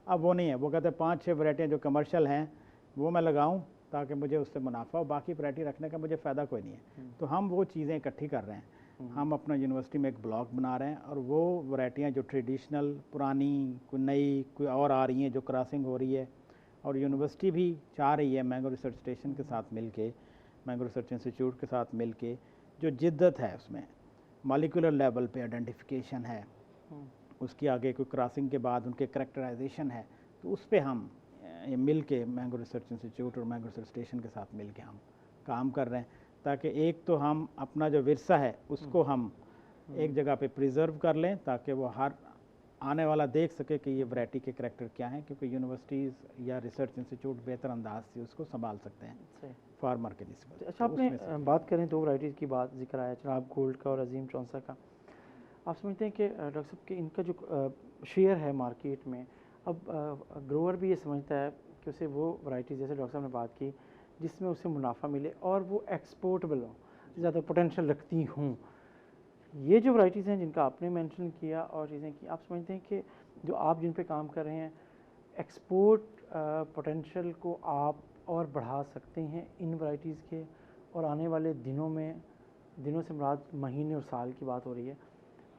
अब वो नहीं है। वो कहते हैं 5-6 वैरायटियाँ जो कमर्शियल हैं वो मैं लगाऊं ताकि मुझे उससे मुनाफा हो, बाकी वैरायटी रखने का मुझे फ़ायदा कोई नहीं है। तो हम वो चीज़ें इकट्ठी कर रहे हैं। हम अपना यूनिवर्सिटी में एक ब्लॉग बना रहे हैं और वो वैरायटियाँ जो ट्रेडिशनल, पुरानी, कोई नई, कोई और आ रही हैं जो क्रॉसिंग हो रही है, और यूनिवर्सिटी भी चाह रही है मैंगो रिसर्च स्टेशन के साथ मिलके, मैंगो रिसर्च इंस्टीट्यूट के साथ मिलके, जो जिद्दत है उसमें मॉलिक्यूलर लेवल पे आइडेंटिफिकेशन है, उसकी आगे कोई क्रॉसिंग के बाद उनके करेक्टराइजेशन है, तो उस पर हम मिल के मैंगो रिसर्च इंस्टीट्यूट और मैंगो रिसर्च स्टेशन के साथ मिल के हम काम कर रहे हैं, ताकि एक तो हम अपना जो विरसा है उसको हम एक जगह पे प्रिजर्व कर लें, ताकि वो हर आने वाला देख सके कि ये वैरायटी के करैक्टर क्या हैं, क्योंकि यूनिवर्सिटीज़ या रिसर्च इंस्टीट्यूट बेहतर अंदाज से उसको संभाल सकते हैं फार्मर के निस्बत। अच्छा, आपने बात करें 2 वैरायटीज़ की बात जिक्र आया, जनाब गोल्ड का और अजीम चौंसा का। आप समझते हैं कि डॉक्टर साहब कि इनका जो शेयर है मार्केट में, अब ग्रोअर भी ये समझता है कि उसे वो वैरायटी, जैसे डॉक्टर साहब ने बात की, जिसमें उसे मुनाफा मिले और वो एक्सपोर्टेबल हो, ज़्यादा पोटेंशियल रखती हूँ। ये जो वैरायटीज़ हैं जिनका आपने मेंशन किया और चीज़ें की, आप समझते हैं कि जो आप जिन पे काम कर रहे हैं, एक्सपोर्ट पोटेंशियल को आप और बढ़ा सकते हैं इन वैरायटीज़ के, और आने वाले दिनों से मुराद महीने और साल की बात हो रही है,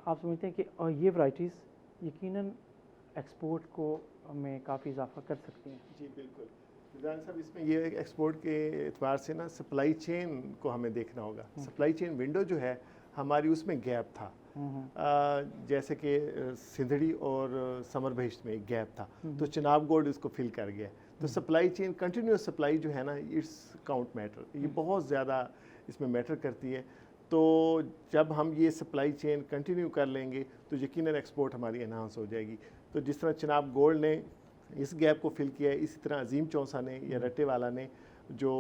आप समझते हैं कि ये वैरायटीज़ यकीनन एक्सपोर्ट को में काफ़ी इजाफा कर सकती हैं? जी बिल्कुल रिजवान साहब, इसमें ये एक्सपोर्ट के एतबार से ना सप्लाई चेन को हमें देखना होगा। सप्लाई चेन विंडो जो है हमारी, उसमें गैप था। जैसे कि सिंधड़ी और समर बहिश्त में एक गैप था, तो चिनाब गोल्ड इसको फिल कर गया। तो सप्लाई चेन, कंटिन्यूस सप्लाई जो है ना, इट्स काउंट मैटर, ये बहुत ज़्यादा इसमें मैटर करती है। तो जब हम ये सप्लाई चेन कंटिन्यू कर लेंगे तो यकीनन एक्सपोर्ट हमारी एनहांस हो जाएगी। तो जिस तरह चिनाब गोल्ड ने इस गैप को फिल किया है, इसी तरह अजीम चौंसा ने या रट्टे वाला ने जो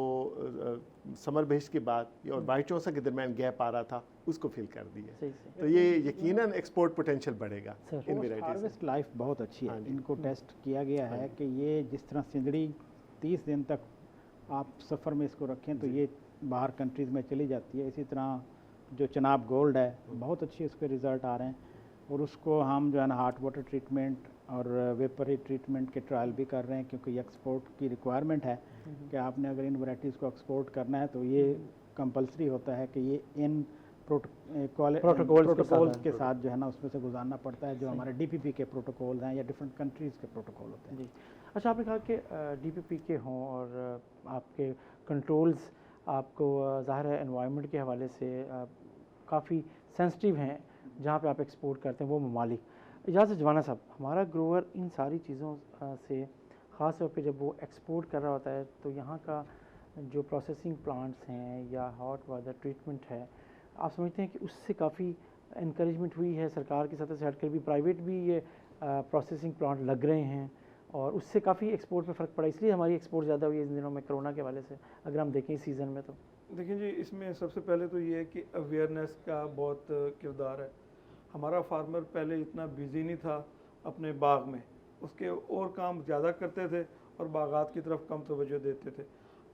समर बहिश्त के बाद और बाई चौंसा के दरमियान गैप आ रहा था, उसको फिल कर दिया। तो ये यकीनन एक्सपोर्ट पोटेंशियल बढ़ेगा इन वेराइटीज। हार्वेस्ट लाइफ बहुत अच्छी है। इनको टेस्ट किया गया है कि ये जिस तरह सिंदड़ी 30 दिन तक आप सफ़र में इसको रखें तो ये बाहर कंट्रीज़ में चली जाती है, इसी तरह जो चिनाब गोल्ड है बहुत अच्छी उसके रिज़ल्ट आ रहे हैं। और उसको हम जो है ना हॉट वाटर ट्रीटमेंट और वेपर हीट ट्रीटमेंट के ट्रायल भी कर रहे हैं, क्योंकि एक्सपोर्ट की रिक्वायरमेंट है कि आपने अगर इन वैराइटीज़ को एक्सपोर्ट करना है तो ये कंपलसरी होता है कि ये इन प्रोटोकॉल्स के साथ जो है ना उसमें से गुजारना पड़ता है, जो हमारे DPP के प्रोटोकॉल हैं या डिफरेंट कंट्रीज़ के प्रोटोकॉल होते हैं। जी अच्छा, आपने कहा कि DPP के हों और आपके कंट्रोल्स आपको ज़ाहिर है एनवायरनमेंट के हवाले से काफ़ी सेंसिटिव हैं जहाँ पे आप एक्सपोर्ट करते हैं वो ममालिक। इजाज़त जवाना साहब, हमारा ग्रोअर इन सारी चीज़ों से ख़ास तौर पे जब वो एक्सपोर्ट कर रहा होता है तो यहाँ का जो प्रोसेसिंग प्लांट्स हैं या हॉट वाटर ट्रीटमेंट है, आप समझते हैं कि उससे काफ़ी इनकरेजमेंट हुई है? सरकार की सतह से हटकर भी प्राइवेट भी ये प्रोसेसिंग प्लांट लग रहे हैं और उससे काफ़ी एक्सपोर्ट में फ़र्क पड़ा, इसलिए हमारी एक्सपोर्ट ज़्यादा हुई है इन दिनों में कोरोना के हवाले से, अगर हम देखें इस सीज़न में। तो देखिए जी, इसमें सबसे पहले तो ये है कि अवेयरनेस का बहुत किरदार है। हमारा फार्मर पहले इतना बिज़ी नहीं था अपने बाग में, उसके और काम ज़्यादा करते थे और बागात की तरफ कम तवज्जो देते थे।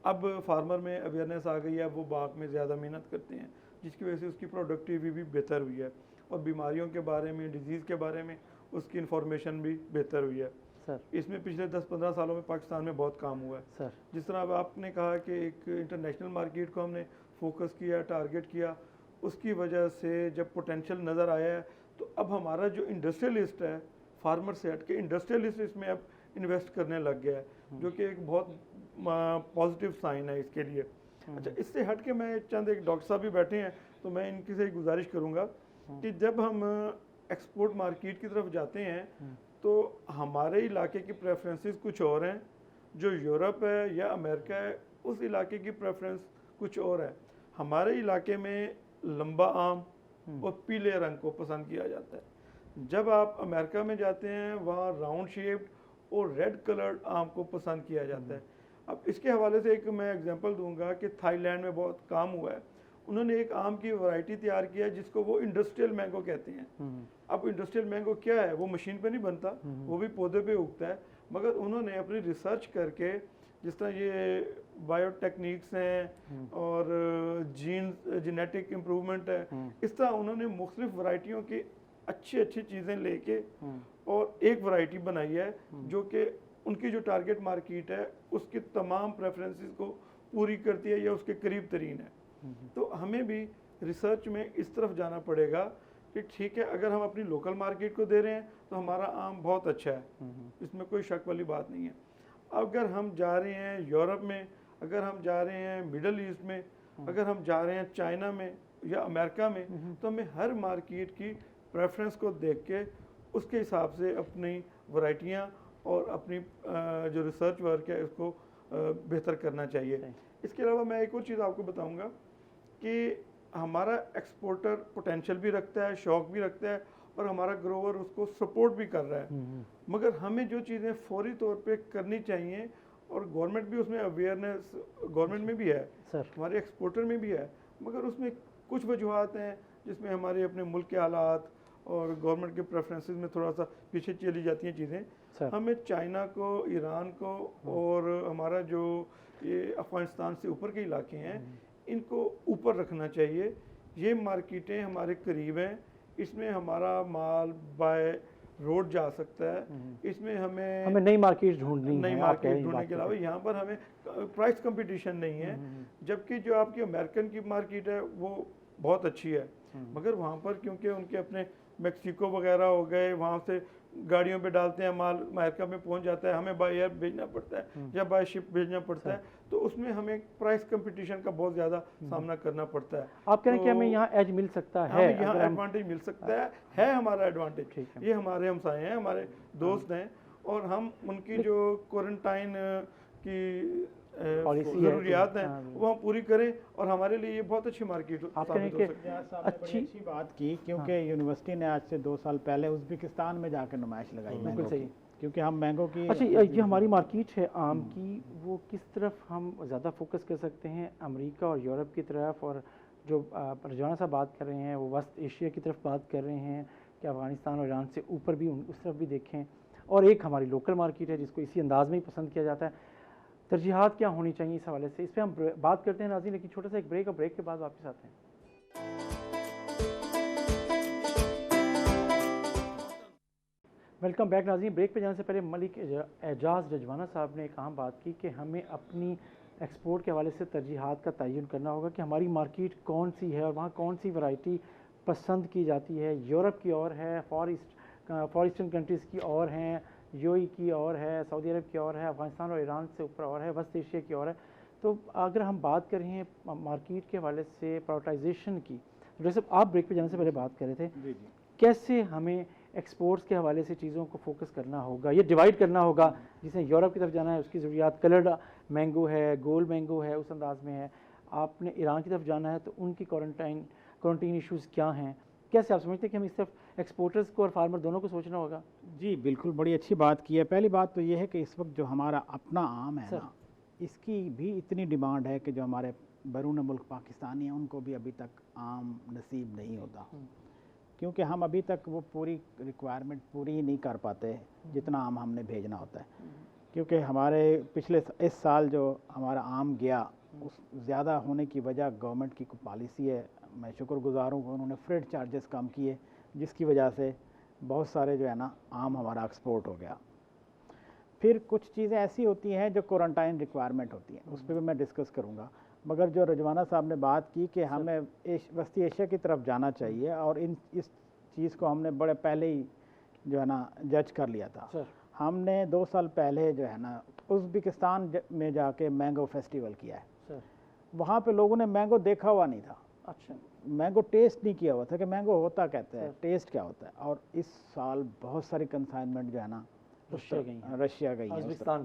अब फार्मर में अवेयरनेस आ गई है, वो बाग में ज़्यादा मेहनत करते हैं, जिसकी वजह से उसकी प्रोडक्टिविटी भी बेहतर हुई है और बीमारियों के बारे में, डिजीज़ के बारे में उसकी इन्फॉर्मेशन भी बेहतर हुई है। सर, इसमें पिछले 10-15 सालों में पाकिस्तान में बहुत काम हुआ है। सर, जिस तरह अब आपने कहा कि एक इंटरनेशनल मार्केट को हमने फोकस किया, टारगेट किया, उसकी वजह से जब पोटेंशियल नज़र आया है तो अब हमारा जो इंडस्ट्रियलिस्ट है, फार्मर से हट के इंडस्ट्रियलिस्ट इसमें अब इन्वेस्ट करने लग गया है, जो कि एक बहुत पॉजिटिव साइन है इसके लिए। अच्छा, इससे हट के मैं चंद, एक डॉक्टर साहब भी बैठे हैं तो मैं इनकी से गुजारिश करूँगा कि जब हम एक्सपोर्ट मार्केट की तरफ जाते हैं तो हमारे इलाके की प्रेफरेंसेस कुछ और हैं, जो यूरोप है या अमेरिका है उस इलाके की प्रेफरेंस कुछ और है। हमारे इलाके में लंबा आम और पीले रंग को पसंद किया जाता है, जब आप अमेरिका में जाते हैं वहाँ राउंड शेप्ड और रेड कलर्ड आम को पसंद किया जाता है। अब इसके हवाले से एक मैं एग्जांपल दूंगा कि थाईलैंड में बहुत काम हुआ है, उन्होंने एक आम की वैरायटी तैयार किया है जिसको वो इंडस्ट्रियल मैंगो कहते हैं। अब इंडस्ट्रियल मैंगो क्या है, वो मशीन पे नहीं बनता, वो भी पौधे पे उगता है, मगर उन्होंने अपनी रिसर्च करके, जिस तरह ये बायोटेक्निक्स हैं और जेनेटिक इम्प्रूवमेंट है। इस तरह उन्होंने मुख्तलिफ वैरायटियों की अच्छी अच्छी चीज़ें लेके और एक वैरायटी बनाई है जो कि उनकी जो टारगेट मार्केट है उसकी तमाम प्रेफरेंसेस को पूरी करती है या उसके करीब तरीन है। तो हमें भी रिसर्च में इस तरफ जाना पड़ेगा कि ठीक है, अगर हम अपनी लोकल मार्केट को दे रहे हैं तो हमारा आम बहुत अच्छा है, इसमें कोई शक वाली बात नहीं है। अगर हम जा रहे हैं यूरोप में, अगर हम जा रहे हैं मिडल ईस्ट में, अगर हम जा रहे हैं चाइना में या अमेरिका में, तो हमें हर मार्केट की प्रेफरेंस को देख के उसके हिसाब से अपनी वैरायटियाँ और अपनी जो रिसर्च वर्क है इसको बेहतर करना चाहिए। इसके अलावा मैं एक और चीज़ आपको बताऊंगा कि हमारा एक्सपोर्टर पोटेंशियल भी रखता है, शौक भी रखता है और हमारा ग्रोवर उसको सपोर्ट भी कर रहा है। मगर हमें जो चीज़ें फौरी तौर पे करनी चाहिए और गवर्नमेंट भी उसमें अवेयरनेस गवर्नमेंट में भी है सर, हमारे एक्सपोर्टर में भी है, मगर उसमें कुछ वजूहत हैं जिसमें हमारे अपने मुल्क के हालात और गवर्नमेंट के प्रेफरेंसेस में थोड़ा सा पीछे चली जाती हैं चीज़ें। हमें चाइना को, ईरान को और हमारा जो ये अफ़गानिस्तान से ऊपर के इलाके हैं इनको ऊपर रखना चाहिए। ये मार्केटें हमारे करीब हैं, इसमें हमारा माल बाय रोड जा सकता है, इसमें हमें नई मार्केट ढूंढनी है। नई मार्केट ढूंढने के अलावा यहाँ पर हमें प्राइस कंपटीशन नहीं है। जबकि जो आपकी अमेरिकन की मार्केट है वो बहुत अच्छी है, मगर वहाँ पर क्योंकि उनके अपने मेक्सिको वगैरह हो गए, वहाँ से गाड़ियों पे डालते हैं माल, अमेरिका में पहुँच जाता है, हमें बाय एयर भेजना पड़ता है या बाय शिप भेजना पड़ता है, तो उसमें हमें प्राइस कंपटीशन का बहुत ज़्यादा सामना करना पड़ता है। आप कह रहे हैं कि हमें यहाँ एज मिल सकता है, हमें यहाँ एडवांटेज मिल सकता है हमारा एडवांटेज। ये हमारे हमसाए हैं, हमारे दोस्त हैं और हम उनकी जो क्वारंटाइन की ज़रूरियात हैं वो हम पूरी करें और हमारे लिए ये बहुत अच्छी मार्केट साबित हो सकती है। अच्छी बात की, क्योंकि यूनिवर्सिटी ने आज से 2 साल पहले उज़्बेकिस्तान में जाकर नुमाइश लगाई मैंगो की, क्योंकि हम मैंगो की अच्छा ये हमारी मार्केट है आम की, वो किस तरफ हम ज़्यादा फोकस कर सकते हैं, अमेरिका और यूरोप की तरफ, और जो रजवाना साहब बात कर रहे हैं वो वेस्ट एशिया की तरफ बात कर रहे हैं कि अफ़गानिस्तान और ईरान से ऊपर भी उस तरफ भी देखें, और एक हमारी लोकल मार्केट है जिसको इसी अंदाज में ही पसंद किया जाता है। तरजीहात क्या होनी चाहिए इस हवाले से, इस पर हम बात करते हैं नाज़रीन, लेकिन छोटा सा एक ब्रेक, और ब्रेक के बाद वापस आते हैं। वेलकम बैक नाज़रीन। ब्रेक पे जाने से पहले मलिक एजाज रजवाना साहब ने एक अहम बात की कि हमें अपनी एक्सपोर्ट के हवाले से तरजीहात का तयन करना होगा कि हमारी मार्केट कौन सी है और वहाँ कौन सी वैरायटी पसंद की जाती है। यूरोप की और है, फॉर ईस्टर्न कंट्रीज़ की और हैं, यूएई की और है, सऊदी अरब की और है, अफ़गानिस्तान और ईरान से ऊपर और है, वेस्ट एशिया की और है। तो अगर हम बात कर रहे हैं मार्केट के हवाले से प्रायोरिटाइजेशन की, तो जैसे आप ब्रेक पे जाने से पहले बात कर रहे थे, कैसे हमें एक्सपोर्ट्स के हवाले से चीज़ों को फोकस करना होगा, ये डिवाइड करना होगा। जिसे यूरोप की तरफ जाना है उसकी ज़रूरियात कलर्ड मैंगो है, गोल्ड मैंगो है, उस अंदाज में है। आपने ईरान की तरफ जाना है तो उनकी क्वारंटीन इश्यूज़ क्या हैं, कैसे आप समझते हैं कि हम इस तरफ एक्सपोर्टर्स को और फार्मर दोनों को सोचना होगा? जी बिल्कुल, बड़ी अच्छी बात की है। पहली बात तो ये है कि इस वक्त जो हमारा अपना आम है ना, इसकी भी इतनी डिमांड है कि जो हमारे बैरून मुल्क पाकिस्तानी हैं उनको भी अभी तक आम नसीब नहीं होता, क्योंकि हम अभी तक वो पूरी रिक्वायरमेंट पूरी ही नहीं कर पाते जितना आम हमने भेजना होता है। क्योंकि हमारे पिछले इस साल जो हमारा आम गया उस ज़्यादा होने की वजह गवर्नमेंट की कोई पॉलिसी है, मैं शुक्रगुजार हूँ, उन्होंने फ्रेट चार्जेस कम किए जिसकी वजह से बहुत सारे जो है ना आम हमारा एक्सपोर्ट हो गया। फिर कुछ चीज़ें ऐसी होती हैं जो क्वारंटाइन रिक्वायरमेंट होती हैं, उस पर भी मैं डिस्कस करूँगा। मगर जो रजवाना साहब ने बात की कि हमें वस्ती एशिया की तरफ जाना चाहिए और इस चीज़ को हमने बड़े पहले ही जो है ना जज कर लिया था। हमने 2 साल पहले जो है ना उज़्बेकिस्तान में जाके मैंगो फेस्टिवल किया है। वहाँ पे लोगों ने मैंगो देखा हुआ नहीं था, अच्छा मैंगो टेस्ट नहीं किया हुआ था कि मैंगो होता कहते हैं, टेस्ट क्या होता है। और इस साल बहुत सारी कंसाइनमेंट जो है ना रशिया गई है,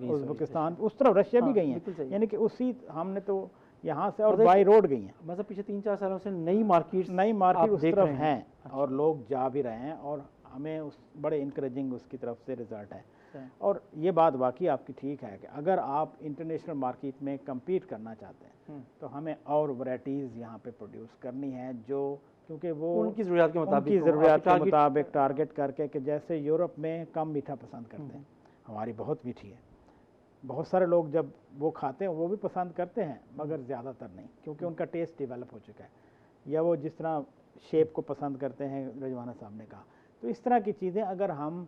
उज़्बेकिस्तान उस तरफ रशिया भी गई हैं, यानी कि उसी हमने तो यहाँ से और बाई रोड गई हैं। मतलब पिछले 3-4 सालों से नई मार्केट उस तरफ हैं और लोग जा भी रहे हैं और हमें उस बड़े इनकरेजिंग उसकी तरफ से रिजल्ट है। और ये बात वाकई आपकी ठीक है कि अगर आप इंटरनेशनल मार्केट में कम्पीट करना चाहते हैं तो हमें और वैरायटीज़ यहाँ पे प्रोड्यूस करनी है, जो क्योंकि वो उनकी ज़रूरियात के बहुत सारे लोग जब वो खाते हैं वो भी पसंद करते हैं, मगर ज़्यादातर नहीं, क्योंकि उनका टेस्ट डेवलप हो चुका है, या वो जिस तरह शेप को पसंद करते हैं, रिजवाना साहब ने कहा। तो इस तरह की चीज़ें अगर हम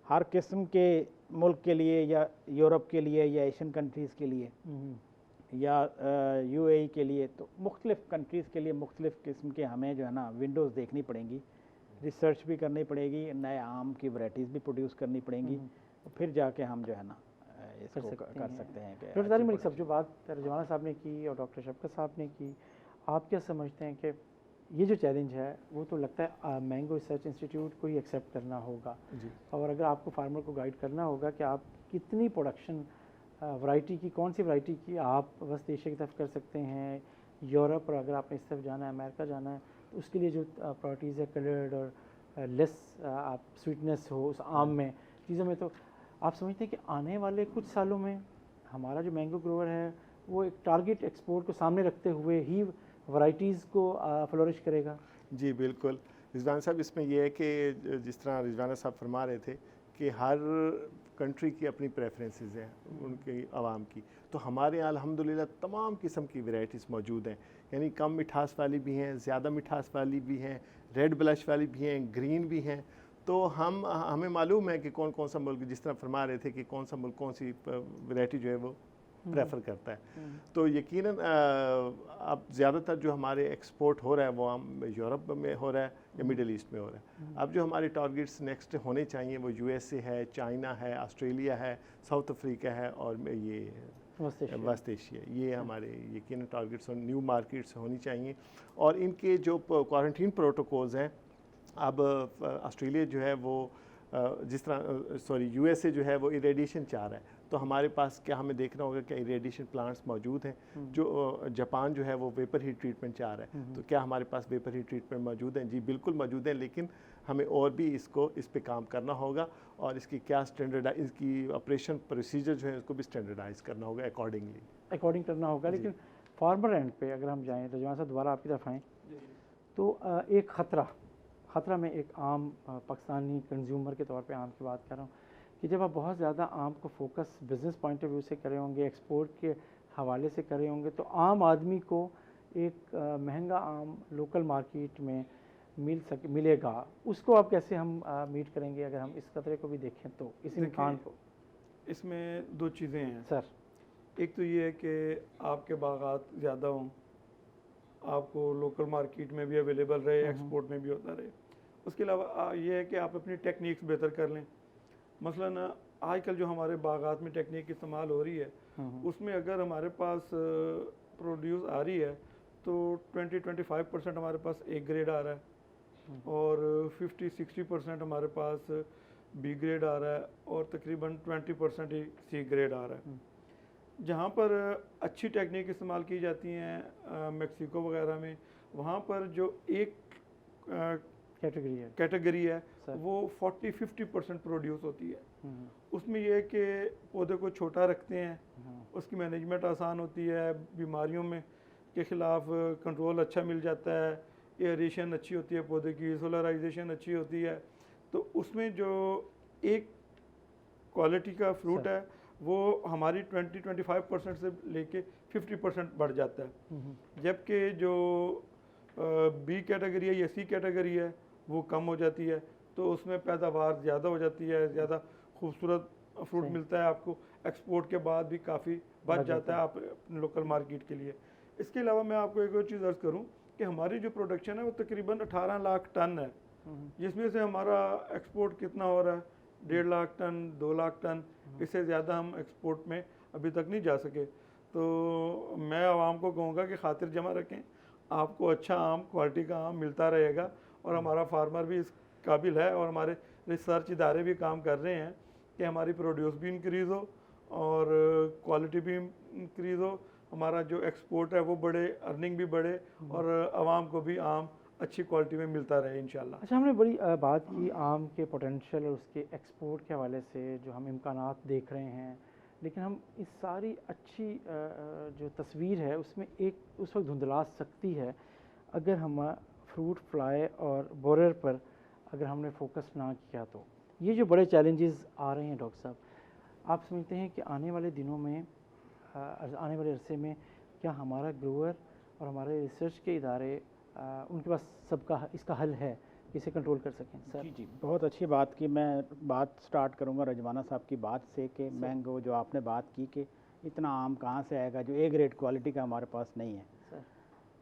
हर किस्म के मुल्क के लिए, या यूरोप के लिए, या एशियन कंट्रीज़ के लिए, या यूएई के लिए, तो मुख्तलिफ़ कंट्रीज़ के लिए मुख्तलिफ़ किस्म के हमें जो है ना विंडोज़ देखनी पड़ेंगी, रिसर्च भी करनी पड़ेगी, नए आम की वैराइटीज़ भी प्रोड्यूस करनी पड़ेंगी, फिर जाके हम जो है ना इसको कर सकते हैं। डॉक्टर तारिक मलिक साहब, जो बात रिजवाना साहब ने की और डॉक्टर शफकत साहब ने की, आप क्या समझते हैं कि ये जो चैलेंज है वो तो लगता है मैंगो रिसर्च इंस्टीट्यूट को ही एक्सेप्ट करना होगा जी। और अगर आपको फार्मर को गाइड करना होगा कि आप कितनी प्रोडक्शन वैरायटी की, कौन सी वैरायटी की आप वेस्ट एशिया की तरफ कर सकते हैं, यूरोप, और अगर आपने इस तरफ जाना है, अमेरिका जाना है, तो उसके लिए जो प्रॉपर्टीज़ है कलर्ड और लेस आप स्वीटनेस हो उस आम में चीज़ों में, तो आप समझते हैं कि आने वाले कुछ सालों में हमारा जो मैंगो ग्रोवर है वो एक टारगेट एक्सपोर्ट को सामने रखते हुए ही वैरायटीज़ को फ्लोरिश करेगा? जी बिल्कुल रिजवान साहब, इसमें यह है कि जिस तरह रिजवाना साहब फरमा रहे थे कि हर कंट्री की अपनी प्रेफरेंसेस हैं उनकी आवाम की, तो हमारे यहाँ अल्हम्दुलिल्लाह तमाम किस्म की वैरायटीज़ मौजूद हैं, यानी कम मिठास वाली भी हैं, ज़्यादा मिठास वाली भी हैं, रेड ब्लश वाली भी हैं, ग्रीन भी हैं। तो हमें मालूम है कि कौन कौन सा मुल्क, जिस तरह फरमा रहे थे कि कौन सा मुल्क कौन सी वैरायटी जो है वो प्रेफर करता है। तो यकीनन अब ज़्यादातर जो हमारे एक्सपोर्ट हो रहा है वो हम यूरोप में हो रहा है या मिडल ईस्ट में हो रहा है। अब जो हमारे टारगेट्स नेक्स्ट होने चाहिए वो यूएसए है, चाइना है, ऑस्ट्रेलिया है, साउथ अफ्रीका है और ये वेस्ट एशिया, ये हमारे यकीनन टारगेट्स और न्यू मार्केट्स होनी चाहिए। और इनके जो क्वारंटीन प्रोटोकॉल्स हैं, अब ऑस्ट्रेलिया जो है वो जिस तरह यूएसए जो है वो इरेडिएशन चाह रहा है, तो हमारे पास क्या हमें देखना होगा कि इरेडिएशन प्लांट्स मौजूद हैं। जो जापान जो है वो वेपर हीट ट्रीटमेंट चाह रहा है, तो क्या हमारे पास वेपर हीट ट्रीटमेंट मौजूद हैं? जी बिल्कुल मौजूद हैं, लेकिन हमें और भी इस पे काम करना होगा और इसकी क्या इसकी ऑपरेशन प्रोसीजर जो है उसको भी स्टैंडर्डाइज करना होगा अकॉर्डिंग करना होगा। लेकिन फार्मर एंड पे अगर हम जाएँ, रिजवान साहब दोबारा आपकी तरफ आएँ, तो एक ख़तरा में एक आम पाकिस्तानी कंज्यूमर के तौर पे आम की बात कर रहा हूँ कि जब आप बहुत ज़्यादा आम को focus business point of view से कर रहे होंगे, एक्सपोर्ट के हवाले से कर रहे होंगे, तो आम आदमी को एक महंगा आम लोकल मार्केट में मिलेगा, उसको आप कैसे हम मीट करेंगे अगर हम इस खतरे को भी देखें तो, इस इम्कान को? इसमें दो चीज़ें हैं सर। एक तो ये है कि आपके बागात ज़्यादा हों, आपको लोकल मार्केट में भी अवेलेबल रहे, एक्सपोर्ट में भी होता रहे। उसके अलावा ये है कि आप अपनी टेक्निक्स बेहतर कर लें। मसलन आजकल जो हमारे बागात में टेक्निक इस्तेमाल हो रही है, उसमें अगर हमारे पास प्रोड्यूस आ रही है तो 20-25% हमारे पास ए ग्रेड आ रहा है और 50-60% हमारे पास बी ग्रेड आ रहा है और तकरीबन 20% ही सी ग्रेड आ रहा है। जहाँ पर अच्छी टेक्निक इस्तेमाल की जाती हैं मेक्सिको वगैरह में, वहाँ पर जो एक कैटेगरी है वो 40-50% प्रोड्यूस होती है। उसमें यह है कि पौधे को छोटा रखते हैं, उसकी मैनेजमेंट आसान होती है, बीमारियों में के ख़िलाफ़ कंट्रोल अच्छा मिल जाता है, एयरेशन अच्छी होती है पौधे की, सोलराइजेशन अच्छी होती है। तो उसमें जो एक क्वालिटी का फ्रूट है वो हमारी 20-25% से लेके 50% बढ़ जाता है, जबकि जो बी कैटेगरी है या सी कैटेगरी है वो कम हो जाती है। तो उसमें पैदावार ज़्यादा हो जाती है, ज़्यादा खूबसूरत फ्रूट मिलता है आपको, एक्सपोर्ट के बाद भी काफ़ी बच जाता है आप अपने लोकल मार्केट के लिए। इसके अलावा मैं आपको एक और चीज़ अर्ज़ करूँ कि हमारी जो प्रोडक्शन है वो तकरीबन 18 लाख टन है, जिसमें से हमारा एक्सपोर्ट कितना हो रहा है 1.5 लाख टन, 2 लाख टन, इससे ज़्यादा हम एक्सपोर्ट में अभी तक नहीं जा सके। तो मैं आवाम को कहूँगा कि खातिर जमा रखें, आपको अच्छा आम, क्वालिटी का आम मिलता रहेगा और हमारा फार्मर भी इस काबिल है और हमारे रिसर्च इदारे भी काम कर रहे हैं कि हमारी प्रोड्यूस भी इंक्रीज़ हो और क्वालिटी भी इंक्रीज़ हो, हमारा जो एक्सपोर्ट है वो बढ़े, अर्निंग भी बढ़े और आवाम को भी आम अच्छी क्वालिटी में मिलता रहे इंशाल्लाह। अच्छा, हमने बड़ी बात की आम के पोटेंशियल और उसके एक्सपोर्ट के हवाले से जो हम इम्कानात देख रहे हैं, लेकिन हम इस सारी अच्छी जो तस्वीर है उसमें एक उस वक्त धुंधला सकती है अगर हम फ्रूट फ्लाई और बोरर पर अगर हमने फोकस ना किया। तो ये जो बड़े चैलेंजेस आ रहे हैं डॉक्टर साहब, आप समझते हैं कि आने वाले दिनों में आने वाले अरसे में क्या हमारा ग्रोअर और हमारे रिसर्च के इदारे उनके पास सबका इसका हल है, इसे कंट्रोल कर सकें? सर जी, बहुत अच्छी बात की। मैं बात स्टार्ट करूंगा रजवाना साहब की बात से कि मैंगो जो आपने बात की कि इतना आम कहाँ से आएगा जो ए ग्रेड क्वालिटी का हमारे पास नहीं है। सर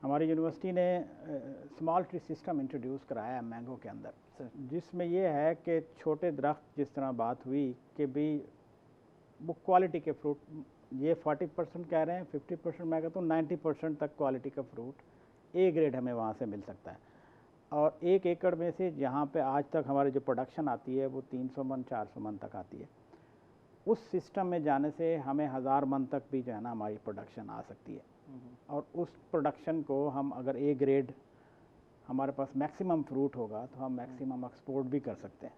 हमारी यूनिवर्सिटी ने स्मॉल ट्री सिस्टम इंट्रोड्यूस कराया है मैंगो के अंदर, जिसमें ये है कि छोटे दरख्त, जिस तरह बात हुई कि भी वो क्वालिटी के फ्रूट, ये 40% कह रहे हैं, 50% मैं कहता हूँ 90% तक क्वालिटी का फ्रूट ए ग्रेड हमें वहाँ से मिल सकता है। और 1 एकड़ में से जहाँ पे आज तक हमारी जो प्रोडक्शन आती है वो 300 मन 400 मन तक आती है। उस सिस्टम में जाने से हमें 1000 मन तक भी जो है ना हमारी प्रोडक्शन आ सकती है। और उस प्रोडक्शन को हम अगर ए ग्रेड हमारे पास मैक्सिमम फ्रूट होगा तो हम मैक्सिमम एक्सपोर्ट भी कर सकते हैं।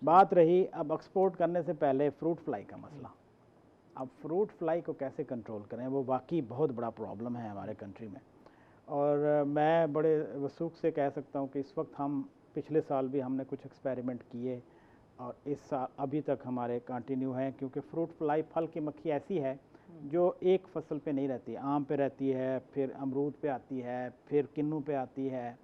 बात रही अब एक्सपोर्ट करने से पहले फ्रूट फ्लाई का मसला। अब फ्रूट फ्लाई को कैसे कंट्रोल करें, वो वाकई बहुत बड़ा प्रॉब्लम है हमारे कंट्री में। और मैं बड़े वसूख से कह सकता हूँ कि इस वक्त हम पिछले साल भी हमने कुछ एक्सपेरिमेंट किए और इस साल अभी तक हमारे कंटिन्यू हैं, क्योंकि फ्रूट फ्लाई फल की मक्खी ऐसी है जो एक फसल पे नहीं रहती, आम पे रहती है, फिर अमरूद पे आती है, फिर किन्नू पे आती है,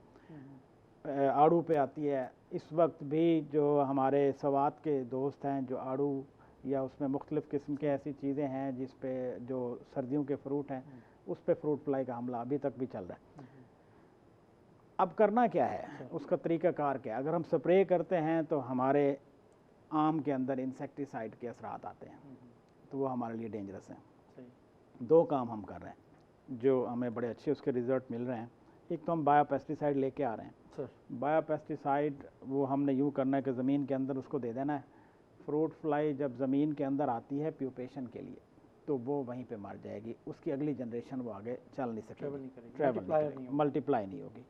आड़ू पे आती है। इस वक्त भी जो हमारे सवात के दोस्त हैं जो आड़ू या उसमें मुख्तलिफ़ किस्म के ऐसी चीज़ें हैं जिस पे जो सर्दियों के फ्रूट हैं उस पे फ्रूट फ्लाई का हमला अभी तक भी चल रहा है। अब करना क्या है, उसका तरीक़ाकार क्या है? अगर हम स्प्रे करते हैं तो हमारे आम के अंदर इंसेक्टिसाइड के असरात आते हैं, तो वो हमारे लिए डेंजरस हैं। 2 काम हम कर रहे हैं जो हमें बड़े अच्छे उसके रिज़ल्ट मिल रहे हैं। एक तो हम बायोपेस्टिसाइड लेके आ रहे हैं। बायोपेस्टिसाइड वो हमने यूँ करना है कि ज़मीन के अंदर उसको दे देना है। फ्रूट फ्लाई जब ज़मीन के अंदर आती है प्यूपेशन के लिए तो वो वहीं पे मर जाएगी, उसकी अगली जनरेशन वो आगे चल नहीं सकेगी, मल्टीप्लाई नहीं होगी।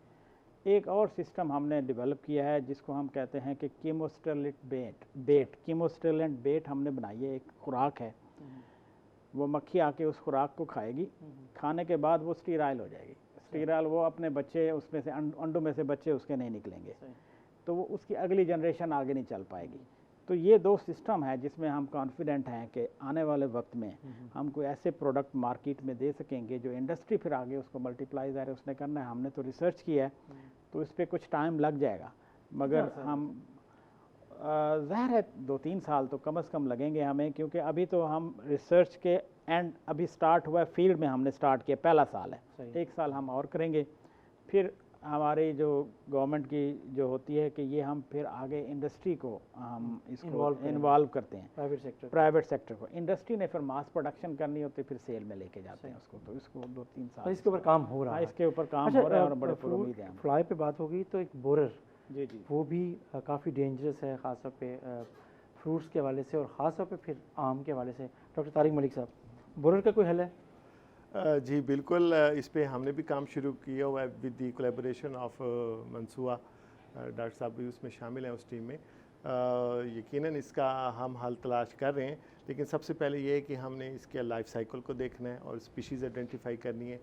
एक और सिस्टम हमने डेवलप किया है जिसको हम कहते हैं कि कीमोस्टेलेंट बेट हमने बनाई है। एक खुराक है, वो मक्खी आके उस खुराक को खाएगी, खाने के बाद वो स्टीराइल हो जाएगी। स्टीराइल वो अपने बच्चे उसमें से अंडों में से बच्चे उसके नहीं निकलेंगे, तो वो उसकी अगली जनरेशन आगे नहीं चल पाएगी। तो ये 2 सिस्टम है जिसमें हम कॉन्फिडेंट हैं कि आने वाले वक्त में हम कोई ऐसे प्रोडक्ट मार्केट में दे सकेंगे जो इंडस्ट्री फिर आगे उसको मल्टीप्लाई ज़ाहिर उसने करना है। हमने तो रिसर्च किया है तो इस पर कुछ टाइम लग जाएगा, मगर हम ज़ाहिर है 2-3 साल तो कम से कम लगेंगे हमें, क्योंकि अभी तो हम रिसर्च के एंड अभी स्टार्ट हुआ है, फील्ड में हमने स्टार्ट किया, पहला साल है। 1 साल हम और करेंगे, फिर हमारी जो गवर्नमेंट की जो होती है कि ये हम फिर आगे इंडस्ट्री को हम इसको इन्वॉल्व करते हैं, प्राइवेट सेक्टर को। इंडस्ट्री ने फिर मास प्रोडक्शन करनी होती है, फिर सेल में लेके जाते हैं उसको। तो इसको 2-3 साल इसके ऊपर काम हो रहा है। इसके ऊपर काम हो रहा है और बड़े उम्मीद है। फ्लाई पे बात हो गई तो एक बोरर, जी, वो भी काफ़ी डेंजरस है ख़ास तौर पे फ्रूट्स के हवाले से और ख़ास तौर पे फिर आम के हवाले से। डॉक्टर तारिक मलिक साहब, बोरर का कोई हल है? जी बिल्कुल, इस पे हमने भी काम शुरू किया हुआ है विद दी कोलैबोरेशन ऑफ मंसूआ। डॉक्टर साहब भी उसमें शामिल हैं उस टीम में। यकीनन इसका हम हल तलाश कर रहे हैं, लेकिन सबसे पहले ये है कि हमने इसके लाइफ साइकिल को देखना है और स्पीशीज़ आइडेंटिफाई करनी है।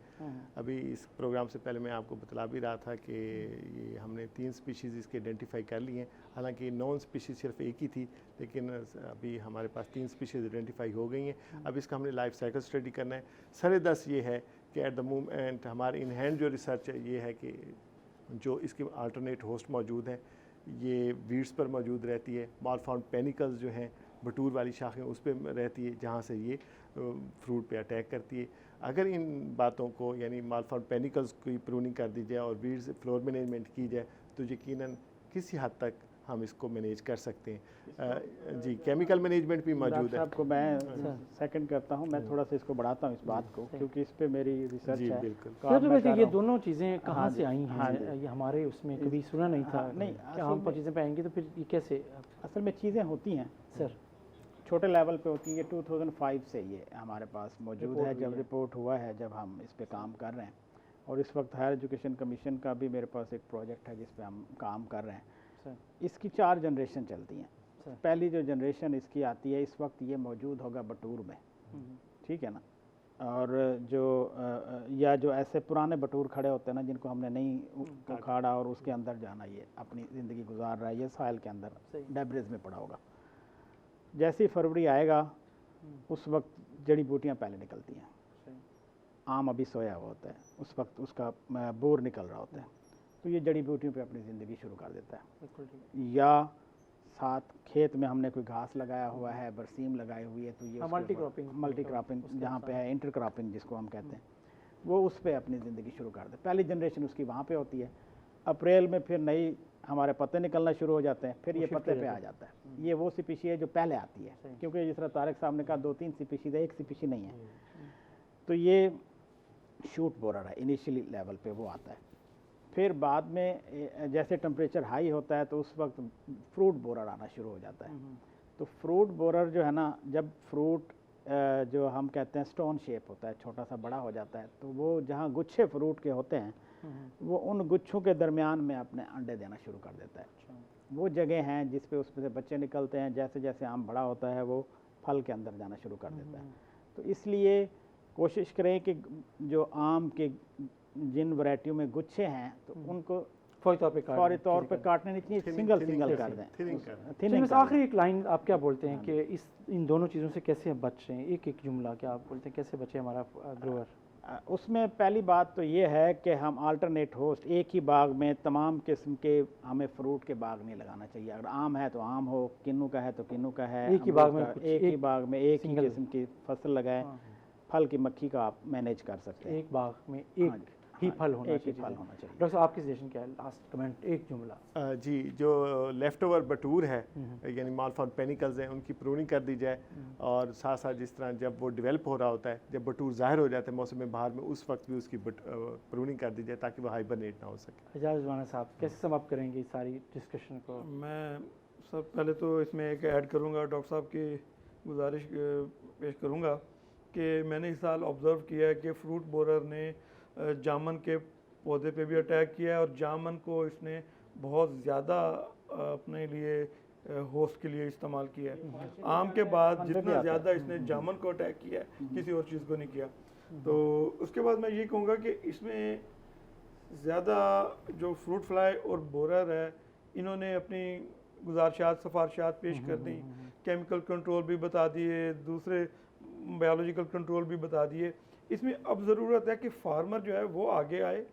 अभी इस प्रोग्राम से पहले मैं आपको बतला भी रहा था कि ये हमने 3 स्पीशीज़ इसके आइडेंटिफाई कर ली हैं। हालांकि नॉन स्पीशीज़ सिर्फ एक ही थी, लेकिन अभी हमारे पास 3 स्पीशीज़ आइडेंटिफाई हो गई हैं। अब इसका हमने लाइफ साइकिल स्टडी करना है। सर-ए-दस्त ये है कि एट द मोमेंट हमारे इन हैंड जो रिसर्च है ये है कि जो इसके अल्टरनेट होस्ट मौजूद हैं ये वीड्स पर मौजूद रहती है। मालफाउंड पेनिकल्स जो हैं बटूर वाली शाखें उस पर रहती है जहाँ से ये फ्रूट पे अटैक करती है। अगर इन बातों को यानी मालफाउंड पेनिकल्स की प्रूनिंग कर दी जाए और वीड्स फ्लोर मैनेजमेंट की जाए तो यकीनन किसी हद तक हम इसको मैनेज कर सकते हैं। जी, केमिकल मैनेजमेंट भी मौजूद है। आपको मैं सेकंड करता हूँ, मैं थोड़ा सा इसको बढ़ाता हूँ इस बात को, क्योंकि इस पे मेरी रिसर्च है। बिल्कुल। ये दोनों चीज़ें कहाँ से आई हैं? ये हमारे उसमें कभी सुना नहीं था। नहीं, क्या हम पर चीज़ें पाएंगे तो फिर ये कैसे? असल में चीज़ें होती हैं सर, छोटे लेवल पे होती है। ये 2005 से ये हमारे पास मौजूद है, जब रिपोर्ट हुआ है, जब हम इस पे काम कर रहे हैं। और इस वक्त हायर एजुकेशन कमीशन का भी मेरे पास एक प्रोजेक्ट है जिस पे हम काम कर रहे हैं। इसकी 4 जनरेशन चलती हैं। पहली जो जनरेशन इसकी आती है, इस वक्त ये मौजूद होगा बटूर में, ठीक है ना। और जो या जो ऐसे पुराने बटूर खड़े होते हैं ना, जिनको हमने नहीं उखाड़ा और उसके अंदर जाना, ये अपनी ज़िंदगी गुजार रहा है, ये साइल के अंदर डेब्रिज में पड़ा होगा। जैसे ही फरवरी आएगा उस वक्त जड़ी बूटियाँ पहले निकलती हैं। आम अभी सोया हुआ होता है, उस वक्त उसका बोर निकल रहा होता है, तो ये जड़ी बूटियों पे अपनी ज़िंदगी शुरू कर देता है। या साथ खेत में हमने कोई घास लगाया हुआ है, बरसीम लगाई हुई है, तो ये मल्टी क्रॉपिंग जहाँ पे है, इंटर क्रॉपिंग जिसको हम कहते हैं, वो उस पर अपनी ज़िंदगी शुरू कर दे। पहली जनरेशन उसकी वहाँ पे होती है। अप्रैल में फिर नई हमारे पत्ते निकलना शुरू हो जाते हैं, फिर ये पत्ते पे आ जाता है। ये वो स्पीशी है जो पहले आती है, क्योंकि जिस तरह तारिक साहब ने कहा 2-3 स्पीशीज है, एक स्पीशी नहीं है। तो ये शूट बोरर है, इनिशियली लेवल पे वो आता है। फिर बाद में जैसे टेम्परेचर हाई होता है तो उस वक्त फ्रूट बोरर आना शुरू हो जाता है। तो फ्रूट बोरर जो है ना, जब फ्रूट जो हम कहते हैं स्टोन शेप होता है, छोटा सा बड़ा हो जाता है, तो वो जहाँ गुच्छे फ्रूट के होते हैं वो उन गुच्छों के दरमियान में अपने अंडे देना शुरू कर देता है। वो जगह हैं जिस पे उसमें से बच्चे निकलते हैं, जैसे जैसे आम बड़ा होता है वो फल के अंदर जाना शुरू कर देता है। तो इसलिए कोशिश करें कि जो आम के जिन वैरायटियों में गुच्छे हैं तो उनको फौरी तौर पे काटने नहीं चाहिए, सिंगल कर दें। आखिरी एक लाइन आप क्या बोलते हैं कि इस इन दोनों चीज़ों से कैसे हम बच रहे हैं? एक जुमला क्या आप बोलते हैं, कैसे बचे हमारा ग्रोअर? उसमें पहली बात तो ये है कि हम अल्टरनेट होस्ट, एक ही बाग में तमाम किस्म के हमें फ्रूट के बाग नहीं लगाना चाहिए। अगर आम है तो आम हो, किन्नू का है तो किन्नू का है, एक ही बाग में एक ही किस्म की फसल लगाएं। फल की मक्खी का आप मैनेज कर सकते हैं। एक बाग में एक ही फल होना चाहिए। डॉक्टर साहब आपकी सजेशन क्या है? लास्ट कमेंट, एक जुमला। जी, जो लेफ्ट ओवर बटूर है यानी मालफॉर्म पेनिकल्स हैं, उनकी प्रूनिंग कर दी जाए। और साथ साथ जिस तरह जब वो डेवलप हो रहा होता है, जब बटूर ज़ाहिर हो जाता है मौसम बहार में, उस वक्त भी उसकी प्रूनिंग कर दी जाए ताकि वो हाइबरनेट ना हो सके। एजाज रिजवाना साहब कैसे समाप्त करेंगे इस सारी डिस्कशन को? मैं सब पहले तो इसमें एक ऐड करूँगा, डॉक्टर साहब की गुजारिश पेश करूँगा कि मैंने इस साल ऑब्ज़र्व किया है कि फ्रूट बोरर ने जामन के पौधे पे भी अटैक किया है और जामन को इसने बहुत ज़्यादा अपने लिए होस्ट के लिए इस्तेमाल किया है। आम के बाद जितना ज़्यादा इसने जामन को अटैक किया है, किसी और चीज़ को नहीं किया। तो उसके बाद मैं ये कहूँगा कि इसमें ज़्यादा जो फ्रूट फ्लाई और बोरर है, इन्होंने अपनी गुजारिशात सिफारिशात पेश कर दी, केमिकल कंट्रोल भी बता दिए, दूसरे बायोलॉजिकल कंट्रोल भी बता दिए। इसमें अब ज़रूरत है कि फार्मर जो है वो आगे आए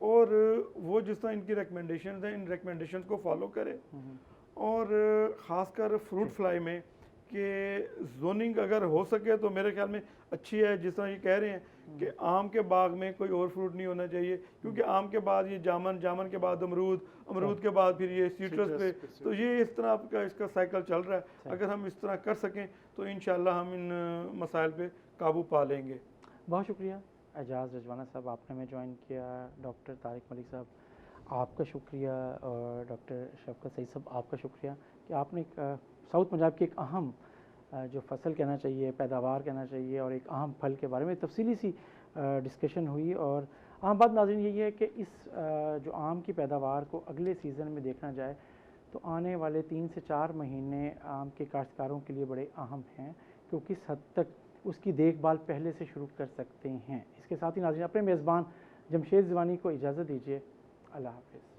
और वो जिस तरह इनकी रिकमेंडेशंस हैं, इन रिकमेंडेशंस को फॉलो करे। और ख़ासकर फ्रूट फ्लाई में कि जोनिंग अगर हो सके तो मेरे ख्याल में अच्छी है। जिस तरह ये कह रहे हैं कि आम के बाग में कोई और फ्रूट नहीं होना चाहिए, क्योंकि आम के बाद ये जामन, जामन के बाद अमरूद के बाद फिर ये सीट्रस पे, तो ये इस तरह आपका इसका साइकिल चल रहा है। अगर हम इस तरह कर सकें तो इंशाल्लाह हम इन मसाइल पे काबू पा लेंगे। बहुत शुक्रिया एजाज रिजवाना साहब, आपने हमें ज्वाइन किया। डॉक्टर तारिक मलिक साहब आपका शुक्रिया, और डॉक्टर शफकत सईद साहब आपका शुक्रिया कि आपने साउथ पंजाब की एक अहम जो फसल कहना चाहिए, पैदावार कहना चाहिए, और एक अहम फल के बारे में तफसीली सी डिस्कशन हुई। और अहम बात नाज़रीन यही है कि इस जो आम की पैदावार को अगले सीज़न में देखना जाए तो आने वाले 3 से 4 महीने आम के काश्तकारों के लिए बड़े अहम हैं, क्योंकि किस हद तक उसकी देखभाल पहले से शुरू कर सकते हैं। इसके साथ ही नाज़रीन अपने मेज़बान जमशेद ज़िवानी को इजाज़त दीजिए। अल्लाह हाफ़िज़।